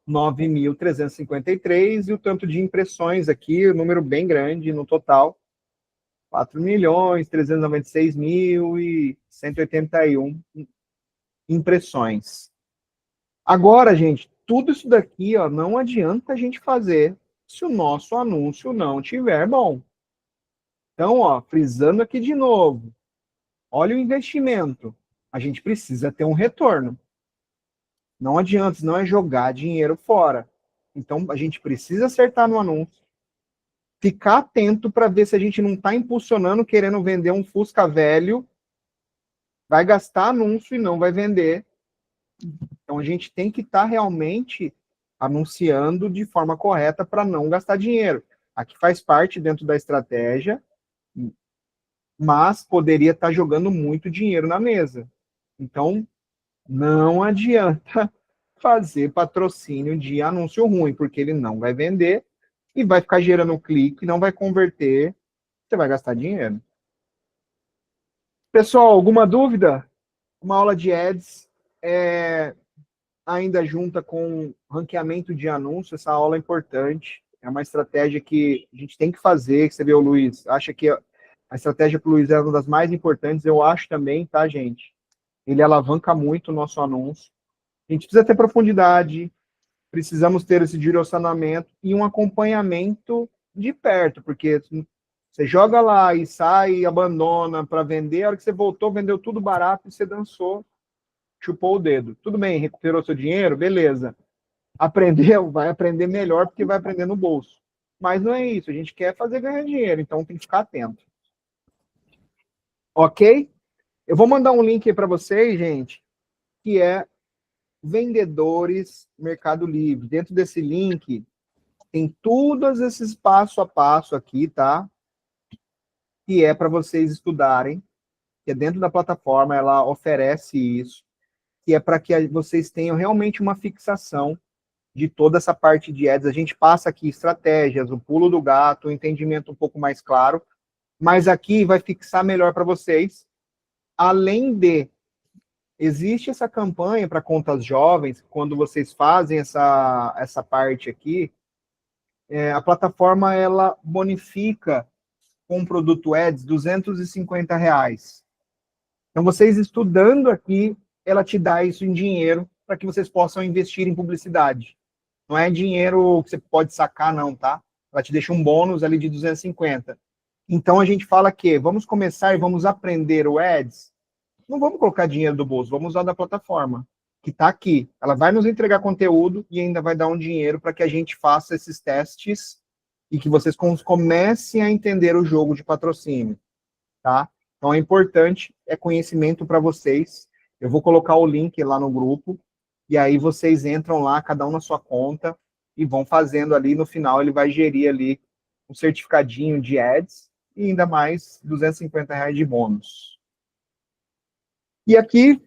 9.353, e o tanto de impressões aqui, o número bem grande no total, 4.396.181 impressões. Agora, gente, tudo isso daqui, ó, não adianta a gente fazer se o nosso anúncio não tiver bom. Então, ó, frisando aqui de novo, olha o investimento. A gente precisa ter um retorno. Não adianta, não é jogar dinheiro fora. Então, a gente precisa acertar no anúncio, ficar atento para ver se a gente não está impulsionando, querendo vender um Fusca velho, vai gastar anúncio e não vai vender. Então, a gente tem que estar realmente anunciando de forma correta para não gastar dinheiro. Aqui faz parte dentro da estratégia, mas poderia estar jogando muito dinheiro na mesa. Então, não adianta fazer patrocínio de anúncio ruim, porque ele não vai vender e vai ficar gerando clique, não vai converter, você vai gastar dinheiro. Pessoal, alguma dúvida? Uma aula de ads ainda junta com ranqueamento de anúncio, essa aula é importante, é uma estratégia que a gente tem que fazer, que você vê o Luiz, acha que a estratégia para o Luiz é uma das mais importantes, eu acho também, tá, gente? Ele alavanca muito o nosso anúncio. A gente precisa ter profundidade, precisamos ter esse direcionamento e um acompanhamento de perto, porque você joga lá e sai e abandona para vender, a hora que você voltou, vendeu tudo barato e você dançou, chupou o dedo. Tudo bem, recuperou seu dinheiro? Beleza. Aprendeu? Vai aprender melhor porque vai aprender no bolso. Mas não é isso, a gente quer fazer ganhar dinheiro, então tem que ficar atento. Ok? Eu vou mandar um link aí para vocês, gente, que é Vendedores Mercado Livre. Dentro desse link tem todos esses passo a passo aqui, tá? Que é para vocês estudarem, que é dentro da plataforma, ela oferece isso, que é para que vocês tenham realmente uma fixação de toda essa parte de ads. A gente passa aqui estratégias, o pulo do gato, o entendimento um pouco mais claro, mas aqui vai fixar melhor para vocês. Além de, existe essa campanha para contas jovens, quando vocês fazem essa parte aqui, a plataforma ela bonifica com o produto ads R$250. Então, vocês estudando aqui, ela te dá isso em dinheiro para que vocês possam investir em publicidade. Não é dinheiro que você pode sacar, não, tá? Ela te deixa um bônus ali de 250. Então, a gente fala que vamos começar e vamos aprender o ads. Não vamos colocar dinheiro do bolso, vamos usar da plataforma, que está aqui. Ela vai nos entregar conteúdo e ainda vai dar um dinheiro para que a gente faça esses testes e que vocês comecem a entender o jogo de patrocínio, tá? Então, é importante, é conhecimento para vocês. Eu vou colocar o link lá no grupo, e aí vocês entram lá, cada um na sua conta, e vão fazendo ali, no final ele vai gerir ali um certificadinho de ads, e ainda mais R$250 de bônus. E aqui,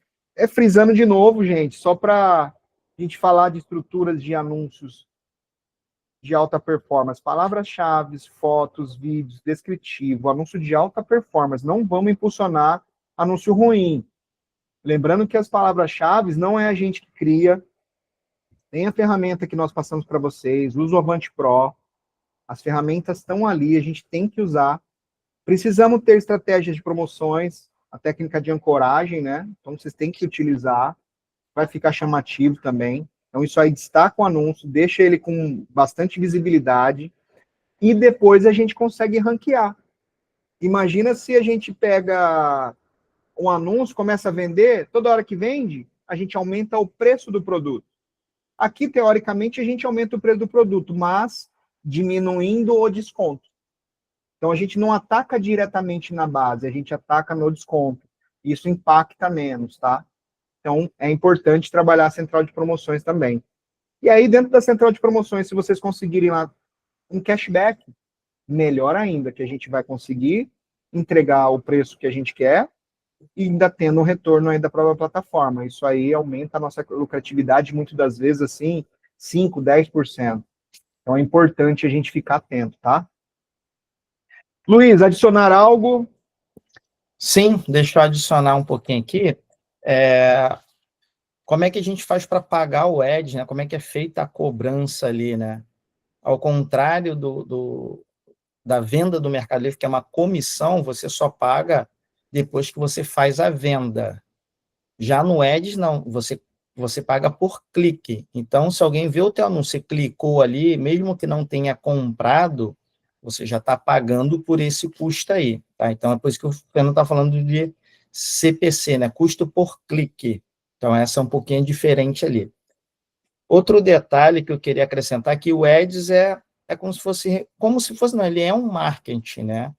frisando de novo, gente, só para a gente falar de estruturas de anúncios de alta performance, palavras-chave, fotos, vídeos, descritivo, anúncio de alta performance, não vamos impulsionar anúncio ruim. Lembrando que as palavras-chave não é a gente que cria, Tem a ferramenta que nós passamos para vocês, usa o Avante Pro, as ferramentas estão ali, a gente tem que usar. Precisamos ter estratégias de promoções, a técnica de ancoragem, né? Então vocês têm que utilizar, vai ficar chamativo também. Então isso aí destaca o anúncio, deixa ele com bastante visibilidade e depois a gente consegue ranquear. Imagina se a gente pega um anúncio, começa a vender, toda hora que vende, a gente aumenta o preço do produto. Aqui, teoricamente, a gente aumenta o preço do produto, mas diminuindo o desconto. Então, a gente não ataca diretamente na base, a gente ataca no desconto. Isso impacta menos, tá? Então, é importante trabalhar a central de promoções também. E aí, dentro da central de promoções, se vocês conseguirem lá um cashback, melhor ainda, que a gente vai conseguir entregar o preço que a gente quer e ainda tendo um retorno aí da própria plataforma. Isso aí aumenta a nossa lucratividade, muitas das vezes, assim, 5%, 10%. Então, é importante a gente ficar atento, tá? Luiz, adicionar algo? Sim, deixa eu adicionar um pouquinho aqui. Como é que a gente faz para pagar o Ads, né? Como é que é feita a cobrança ali, né? Ao contrário da venda do Mercado Livre, que é uma comissão, você só paga depois que você faz a venda. Já no Ads, não, você paga por clique. Então, se alguém vê o teu anúncio e clicou ali, mesmo que não tenha comprado, você já está pagando por esse custo aí, tá? Então, é por isso que o Fernando está falando de CPC, né? Custo por clique. Então, essa é um pouquinho diferente ali. Outro detalhe que eu queria acrescentar é que o Ads é como se fosse, não, ele é um marketing, né?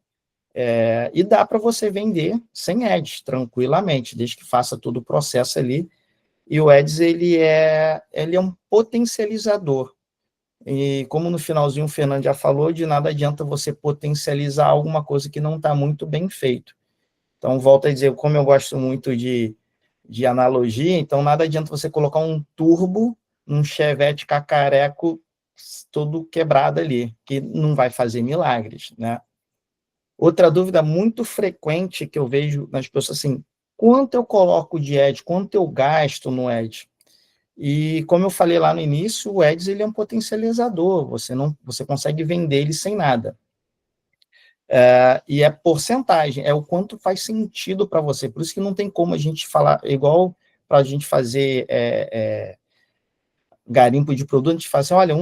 E dá para você vender sem Ads, tranquilamente, desde que faça todo o processo ali. E o Ads, ele é um potencializador. E como no finalzinho o Fernando já falou, de nada adianta você potencializar alguma coisa que não está muito bem feito. Então, volto a dizer, como eu gosto muito de analogia, então nada adianta você colocar um turbo num Chevette cacareco todo quebrado ali, que não vai fazer milagres, né? Outra dúvida muito frequente que eu vejo nas pessoas, assim, quanto eu coloco de Ads, quanto eu gasto no Ads? E como eu falei lá no início, o Ads ele é um potencializador, você consegue vender ele sem nada. E é porcentagem, é o quanto faz sentido para você. Por isso que não tem como a gente falar, igual para a gente fazer garimpo de produto, a gente fala assim, olha,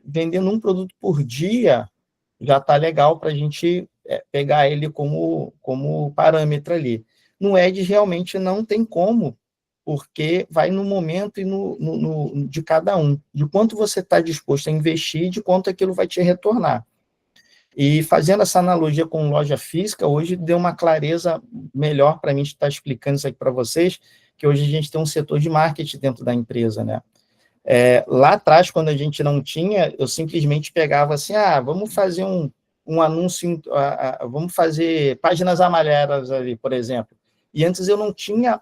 vendendo um produto por dia, já está legal para a gente pegar ele como parâmetro ali. No Ads realmente não tem como, porque vai no momento e de cada um, de quanto você está disposto a investir, de quanto aquilo vai te retornar. E fazendo essa analogia com loja física, hoje deu uma clareza melhor para mim estar explicando isso aqui para vocês, que hoje a gente tem um setor de marketing dentro da empresa, né? Lá atrás, quando a gente não tinha, eu simplesmente pegava assim, vamos fazer um anúncio, vamos fazer páginas amarelas ali, por exemplo. E antes eu não tinha,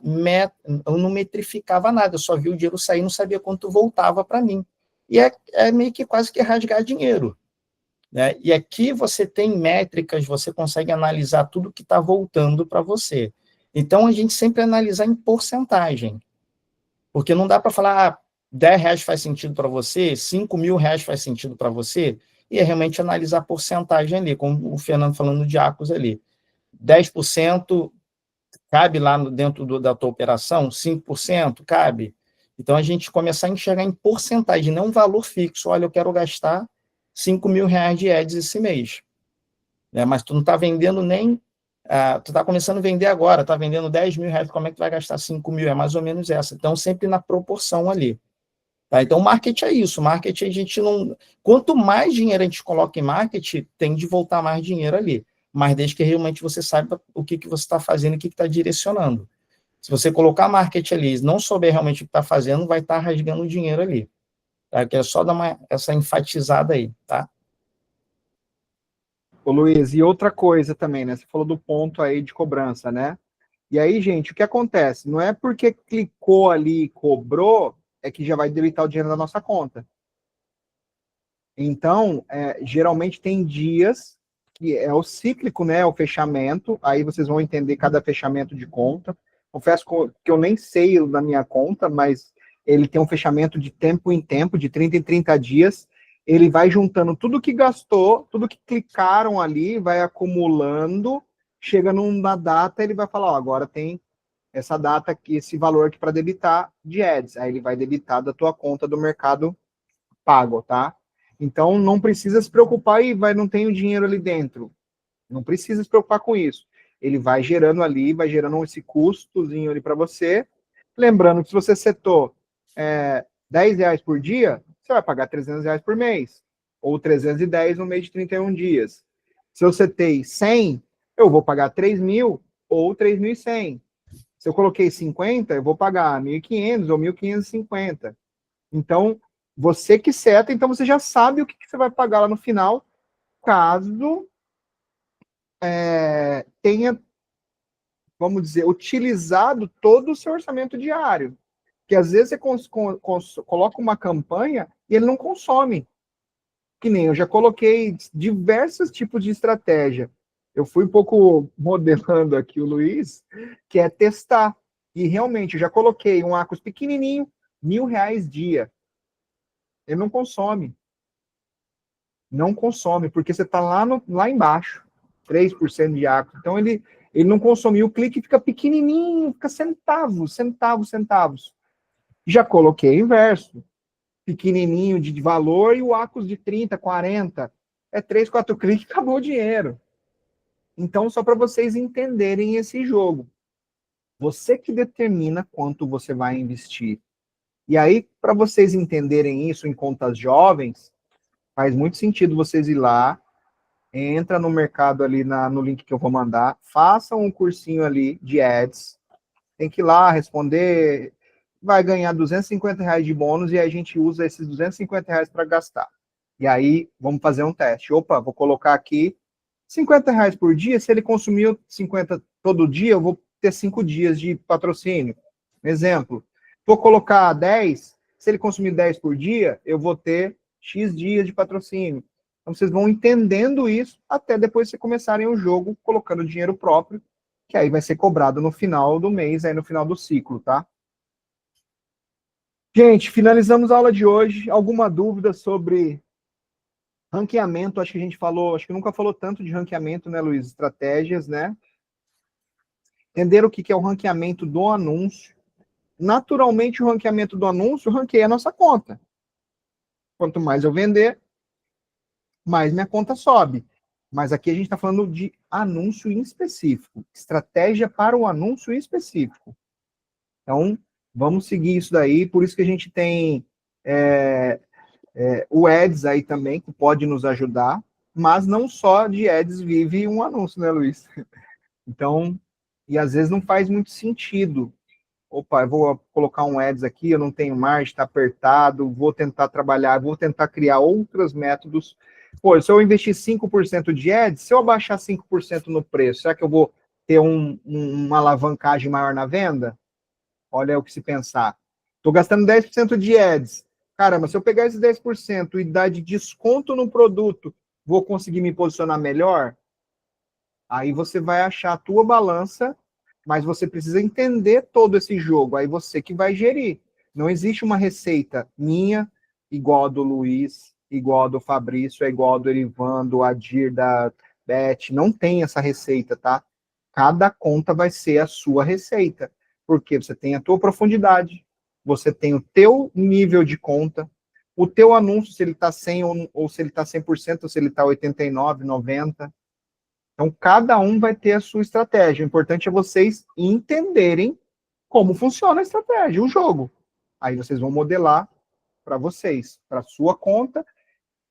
eu não metrificava nada, eu só via o dinheiro sair, não sabia quanto voltava para mim. E é meio que quase que rasgar dinheiro, né? E aqui você tem métricas, você consegue analisar tudo que está voltando para você. Então, a gente sempre analisar em porcentagem, porque não dá para falar, R$10 faz sentido para você, R$5.000 faz sentido para você, e é realmente analisar a porcentagem ali, como o Fernando falando de Acos ali. 10% cabe lá dentro da tua operação? 5% cabe? Então, a gente começar a enxergar em porcentagem, não um valor fixo. Olha, eu quero gastar R$5.000 de ads esse mês. Mas tu não está vendendo nem... tu está começando a vender agora, está vendendo R$10.000, como é que tu vai gastar 5.000? É mais ou menos essa. Então, sempre na proporção ali. Tá? Então, marketing é isso. Marketing, a gente não... Quanto mais dinheiro a gente coloca em marketing, tem de voltar mais dinheiro ali. Mas desde que realmente você saiba o que você está fazendo e o que está direcionando. Se você colocar marketing ali e não souber realmente o que está fazendo, vai estar rasgando dinheiro ali. Tá? Que é só dar essa enfatizada aí, tá? Ô, Luiz, e outra coisa também, né? Você falou do ponto aí de cobrança, né? E aí, gente, o que acontece? Não é porque clicou ali e cobrou, é que já vai debitar o dinheiro da nossa conta. Então, geralmente tem dias que é o cíclico, né? O fechamento, aí vocês vão entender cada fechamento de conta. Confesso que eu nem sei da minha conta, mas ele tem um fechamento de tempo em tempo, de 30 em 30 dias, ele vai juntando tudo que gastou, tudo que clicaram ali, vai acumulando, chega numa data, ele vai falar, ó, agora tem essa data aqui, esse valor aqui para debitar de ads, aí ele vai debitar da tua conta do Mercado Pago, tá? Então, não precisa se preocupar e não tem o dinheiro ali dentro. Não precisa se preocupar com isso. Ele vai gerando ali, vai gerando esse custozinho ali para você. Lembrando que se você setou R$10 por dia, você vai pagar R$300 por mês. Ou 310 no mês de 31 dias. Se eu setei 100, eu vou pagar 3.000 ou 3.100. Se eu coloquei 50, eu vou pagar 1.500 ou 1.550. Então, você que seta, então você já sabe o que você vai pagar lá no final, caso tenha, vamos dizer, utilizado todo o seu orçamento diário. Que às vezes você coloca uma campanha e ele não consome. Que nem eu já coloquei diversos tipos de estratégia. Eu fui um pouco modelando aqui o Luiz, que é testar. E realmente, eu já coloquei um Acos pequenininho, R$1.000 dia. Ele não consome. Não consome, porque você está lá embaixo. 3% de Acos. Então, ele não consome. E o clique fica pequenininho, fica centavos. Já coloquei inverso. Pequenininho de valor e o Acos de 30, 40. É 3, 4 cliques, acabou o dinheiro. Então, só para vocês entenderem esse jogo. Você que determina quanto você vai investir. E aí, para vocês entenderem isso em contas jovens, faz muito sentido vocês ir lá, entra no mercado ali no link que eu vou mandar, façam um cursinho ali de ads, tem que ir lá responder, vai ganhar R$250 de bônus e a gente usa esses R$250 para gastar. E aí, vamos fazer um teste. Opa, vou colocar aqui R$50 por dia, se ele consumiu 50 todo dia, eu vou ter 5 dias de patrocínio. Exemplo, vou colocar 10, se ele consumir 10 por dia, eu vou ter X dias de patrocínio. Então, vocês vão entendendo isso até depois vocês começarem o jogo colocando dinheiro próprio, que aí vai ser cobrado no final do mês, aí no final do ciclo, tá? Gente, finalizamos a aula de hoje. Alguma dúvida sobre ranqueamento? Acho que a gente falou, acho que nunca falou tanto de ranqueamento, né, Luiz? Estratégias, né? Entender o que é o ranqueamento do anúncio. Naturalmente, o ranqueamento do anúncio ranqueia a nossa conta. Quanto mais eu vender, mais minha conta sobe. Mas aqui a gente está falando de anúncio em específico. Estratégia para o anúncio específico. Então, vamos seguir isso daí. Por isso que a gente tem o Ads aí também, que pode nos ajudar. Mas não só de Ads vive um anúncio, né, Luiz? Então, e às vezes não faz muito sentido. Opa, eu vou colocar um Ads aqui, eu não tenho margem, está apertado, vou tentar trabalhar, vou tentar criar outros métodos. Pô, se eu investir 5% de Ads, se eu abaixar 5% no preço, será que eu vou ter uma alavancagem maior na venda? Olha o que se pensar. Estou gastando 10% de Ads. Caramba, se eu pegar esses 10% e dar de desconto no produto, vou conseguir me posicionar melhor? Aí você vai achar a tua balança, mas você precisa entender todo esse jogo. Aí você que vai gerir. Não existe uma receita minha, igual a do Luiz, igual a do Fabrício, é igual a do Erivan, do Adir, da Beth. Não tem essa receita, tá? Cada conta vai ser a sua receita. Porque você tem a tua profundidade, você tem o teu nível de conta, o teu anúncio, se ele está 100 ou se ele está 100%, ou se ele está 89%, 90%. Então, cada um vai ter a sua estratégia. O importante é vocês entenderem como funciona a estratégia, o jogo. Aí vocês vão modelar para vocês, para a sua conta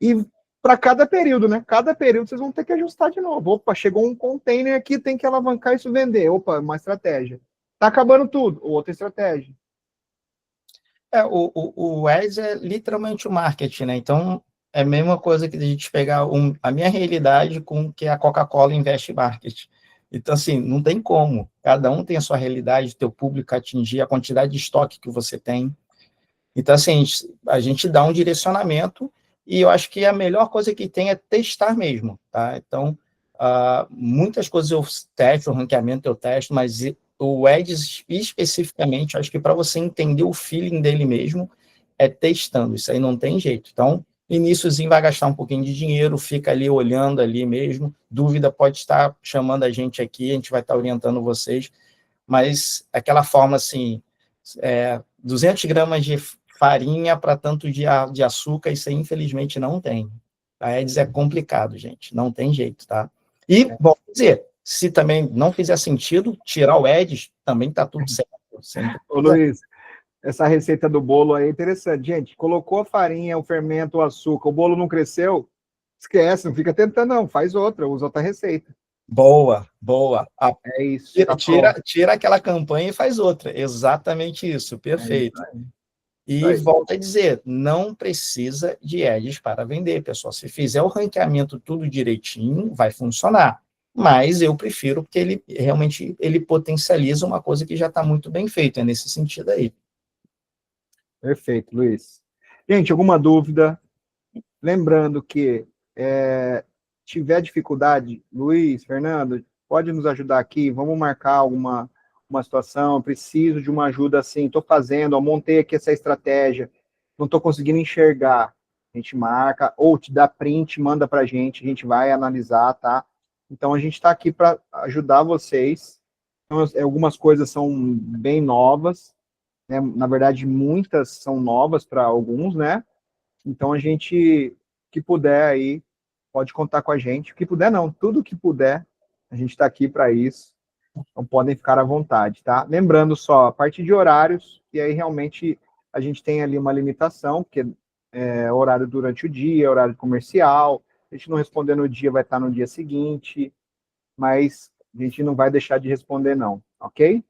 e para cada período, né? Cada período vocês vão ter que ajustar de novo. Opa, chegou um container aqui, tem que alavancar isso vender. Opa, uma estratégia. Tá acabando tudo, outra estratégia. O Ads é literalmente o marketing, né? Então, é a mesma coisa que a gente pegar a minha realidade com o que a Coca-Cola investe em marketing. Então, assim, não tem como. Cada um tem a sua realidade, o teu público atingir, a quantidade de estoque que você tem. Então, assim, a gente dá um direcionamento e eu acho que a melhor coisa que tem é testar mesmo, tá? Então, muitas coisas eu testo, o ranqueamento eu testo, mas o Edge especificamente, acho que para você entender o feeling dele mesmo, é testando, isso aí não tem jeito. Então, iníciozinho vai gastar um pouquinho de dinheiro, fica ali olhando ali mesmo, dúvida pode estar chamando a gente aqui, a gente vai estar orientando vocês, mas aquela forma assim, 200 gramas de farinha para tanto de açúcar, isso aí infelizmente não tem. A Edis é complicado, gente, não tem jeito, tá? E, bom, dizer, se também não fizer sentido, tirar o Edis, também está tudo certo. Sempre. Ô, Luiz, essa receita do bolo aí é interessante. Gente, colocou a farinha, o fermento, o açúcar, o bolo não cresceu, esquece, não fica tentando não, faz outra, usa outra receita. Boa, boa. É isso. Tira aquela campanha e faz outra. Exatamente isso, perfeito. E volto a dizer, não precisa de ads para vender, pessoal. Se fizer o ranqueamento tudo direitinho, vai funcionar. Mas eu prefiro porque ele realmente potencializa uma coisa que já está muito bem feita, é nesse sentido aí. Perfeito, Luiz. Gente, alguma dúvida? Lembrando que tiver dificuldade, Luiz, Fernando, pode nos ajudar aqui, vamos marcar uma situação, eu preciso de uma ajuda assim, estou fazendo, montei aqui essa estratégia, não estou conseguindo enxergar, a gente marca, ou te dá print, manda para a gente vai analisar, tá? Então, a gente está aqui para ajudar vocês, então, algumas coisas são bem novas, né? Na verdade, muitas são novas para alguns, né? Então, a gente, que puder aí, pode contar com a gente. O que puder, não. Tudo que puder, a gente está aqui para isso. Então, podem ficar à vontade, tá? Lembrando só, a partir de horários, e aí realmente a gente tem ali uma limitação, porque é horário durante o dia, horário comercial. A gente não responder no dia, vai estar no dia seguinte. Mas a gente não vai deixar de responder, não. Ok?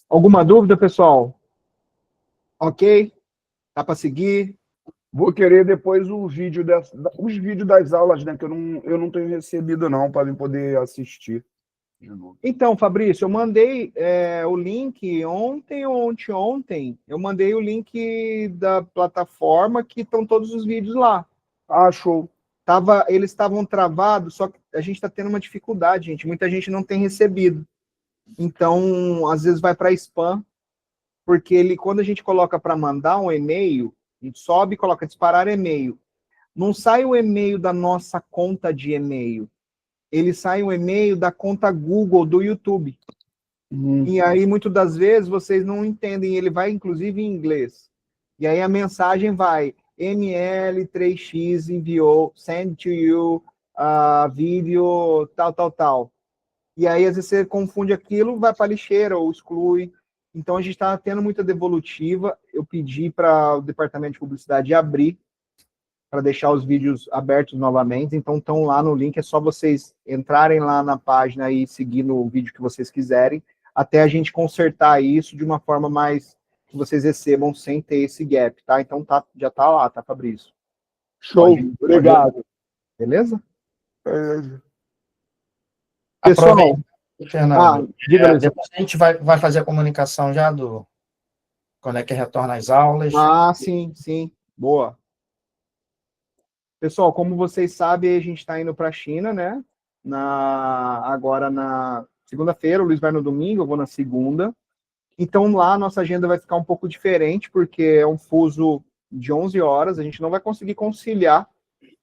Alguma dúvida, pessoal? Ok? Dá para seguir? Vou querer depois os vídeos das aulas, né? Que eu não tenho recebido, não, para poder assistir de novo. Então, Fabrício, eu mandei o link ontem ou ontem. Eu mandei o link da plataforma que estão todos os vídeos lá. Ah, show. Eles estavam travados, só que a gente está tendo uma dificuldade, gente. Muita gente não tem recebido. Então, às vezes vai para spam, porque quando a gente coloca para mandar um e-mail, a gente sobe e coloca disparar e-mail. Não sai o e-mail da nossa conta de e-mail. Ele sai um e-mail da conta Google do YouTube. E aí, muitas das vezes, vocês não entendem. Ele vai, inclusive, em inglês. E aí a mensagem vai, ML3X enviou, send to you, vídeo, tal. E aí, às vezes, você confunde aquilo, vai para a lixeira ou exclui. Então, a gente está tendo muita devolutiva. Eu pedi para o departamento de publicidade abrir, para deixar os vídeos abertos novamente. Então, estão lá no link. É só vocês entrarem lá na página e seguir no vídeo que vocês quiserem, até a gente consertar isso de uma forma mais que vocês recebam sem ter esse gap, tá? Então, já está lá, tá, Fabrício? Show. Obrigado. Beleza? Pessoal, Fernando, diga, depois a gente vai fazer a comunicação já do quando é que retorna às aulas. Sim. Boa. Pessoal, como vocês sabem, a gente está indo para a China, né? Agora na segunda-feira, o Luiz vai no domingo, eu vou na segunda. Então, lá a nossa agenda vai ficar um pouco diferente, porque é um fuso de 11 horas, a gente não vai conseguir conciliar,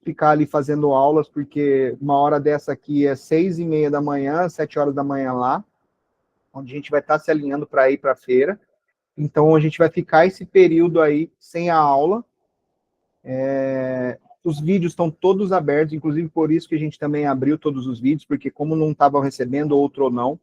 ficar ali fazendo aulas, porque uma hora dessa aqui é 6:30 da manhã, 7 horas da manhã lá, onde a gente vai estar se alinhando para ir para a feira. Então, a gente vai ficar esse período aí sem a aula. Os vídeos estão todos abertos, inclusive por isso que a gente também abriu todos os vídeos, porque como não estavam recebendo, outro ou não.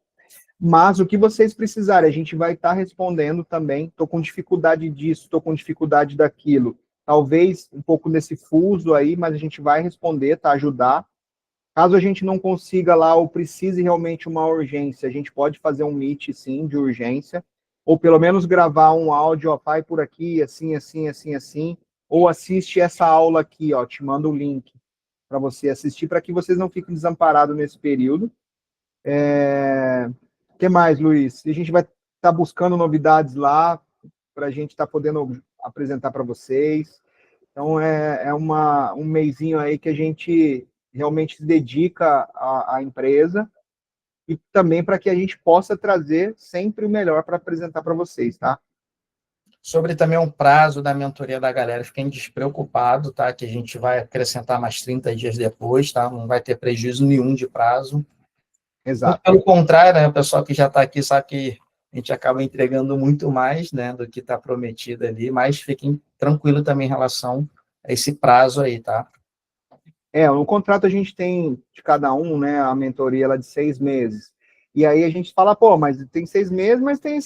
Mas o que vocês precisarem, a gente vai estar respondendo também. Estou com dificuldade disso, estou com dificuldade daquilo. Talvez um pouco nesse fuso aí, mas a gente vai responder, tá? Ajudar. Caso a gente não consiga lá ou precise realmente uma urgência, a gente pode fazer um meet, sim, de urgência. Ou pelo menos gravar um áudio, ó, vai por aqui, assim. Ou assiste essa aula aqui, ó, te mando o link para você assistir, para que vocês não fiquem desamparados nesse período. O que mais, Luiz? A gente vai estar buscando novidades lá, para a gente estar podendo apresentar para vocês. Então, um mesinho aí que a gente realmente se dedica à empresa, e também para que a gente possa trazer sempre o melhor para apresentar para vocês, tá? Sobre também o prazo da mentoria da galera, fiquem despreocupados, tá? Que a gente vai acrescentar mais 30 dias depois, tá? Não vai ter prejuízo nenhum de prazo. Exato. Pelo contrário, né? O pessoal que já está aqui sabe que a gente acaba entregando muito mais, né? Do que está prometido ali, mas fiquem tranquilos também em relação a esse prazo aí, tá? No contrato a gente tem de cada um, né, a mentoria ela de 6 meses. E aí a gente fala, pô, mas tem 6 meses, mas tem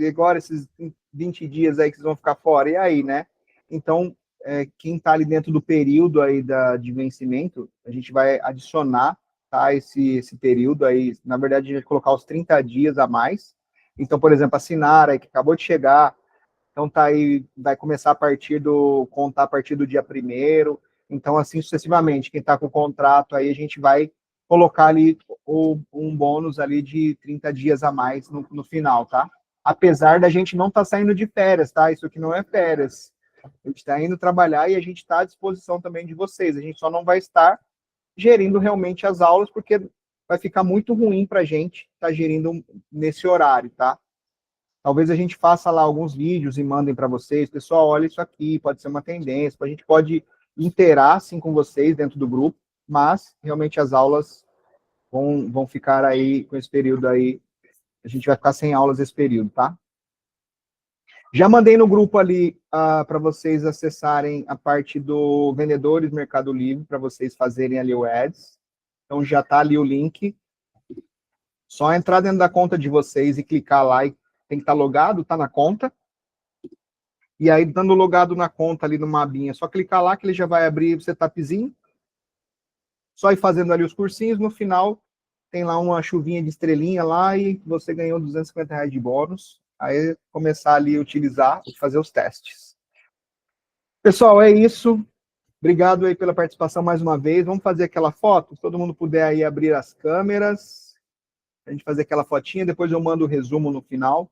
agora esses 20 dias aí que vocês vão ficar fora, e aí, né? Então, quem está ali dentro do período aí de vencimento, a gente vai adicionar, tá, esse período aí, na verdade, a gente vai colocar os 30 dias a mais. Então, por exemplo, a Sinara, que acabou de chegar, então tá aí, vai começar contar a partir do dia 1º, então assim sucessivamente, quem está com o contrato aí, a gente vai colocar ali um bônus ali de 30 dias a mais no final, tá? Apesar da gente não estar saindo de férias, tá? Isso aqui não é férias. A gente está indo trabalhar e a gente está à disposição também de vocês. A gente só não vai estar gerindo realmente as aulas, porque vai ficar muito ruim para a gente estar gerindo nesse horário, tá? Talvez a gente faça lá alguns vídeos e mandem para vocês. Pessoal, olha isso aqui, pode ser uma tendência. A gente pode interar, sim, com vocês dentro do grupo, mas realmente as aulas vão ficar aí com esse período aí. A gente vai ficar sem aulas esse período, tá? Já mandei no grupo ali para vocês acessarem a parte do Vendedores Mercado Livre, para vocês fazerem ali o Ads. Então já está ali o link. Só entrar dentro da conta de vocês e clicar lá, e tem que estar logado, está na conta. E aí, dando logado na conta ali numa abinha, só clicar lá que ele já vai abrir o setupzinho. Só ir fazendo ali os cursinhos, no final tem lá uma chuvinha de estrelinha lá e você ganhou R$250 de bônus. Aí começar ali a utilizar e fazer os testes. Pessoal, é isso. Obrigado aí pela participação mais uma vez. Vamos fazer aquela foto? Se todo mundo puder aí abrir as câmeras. A gente fazer aquela fotinha, depois eu mando o resumo no final.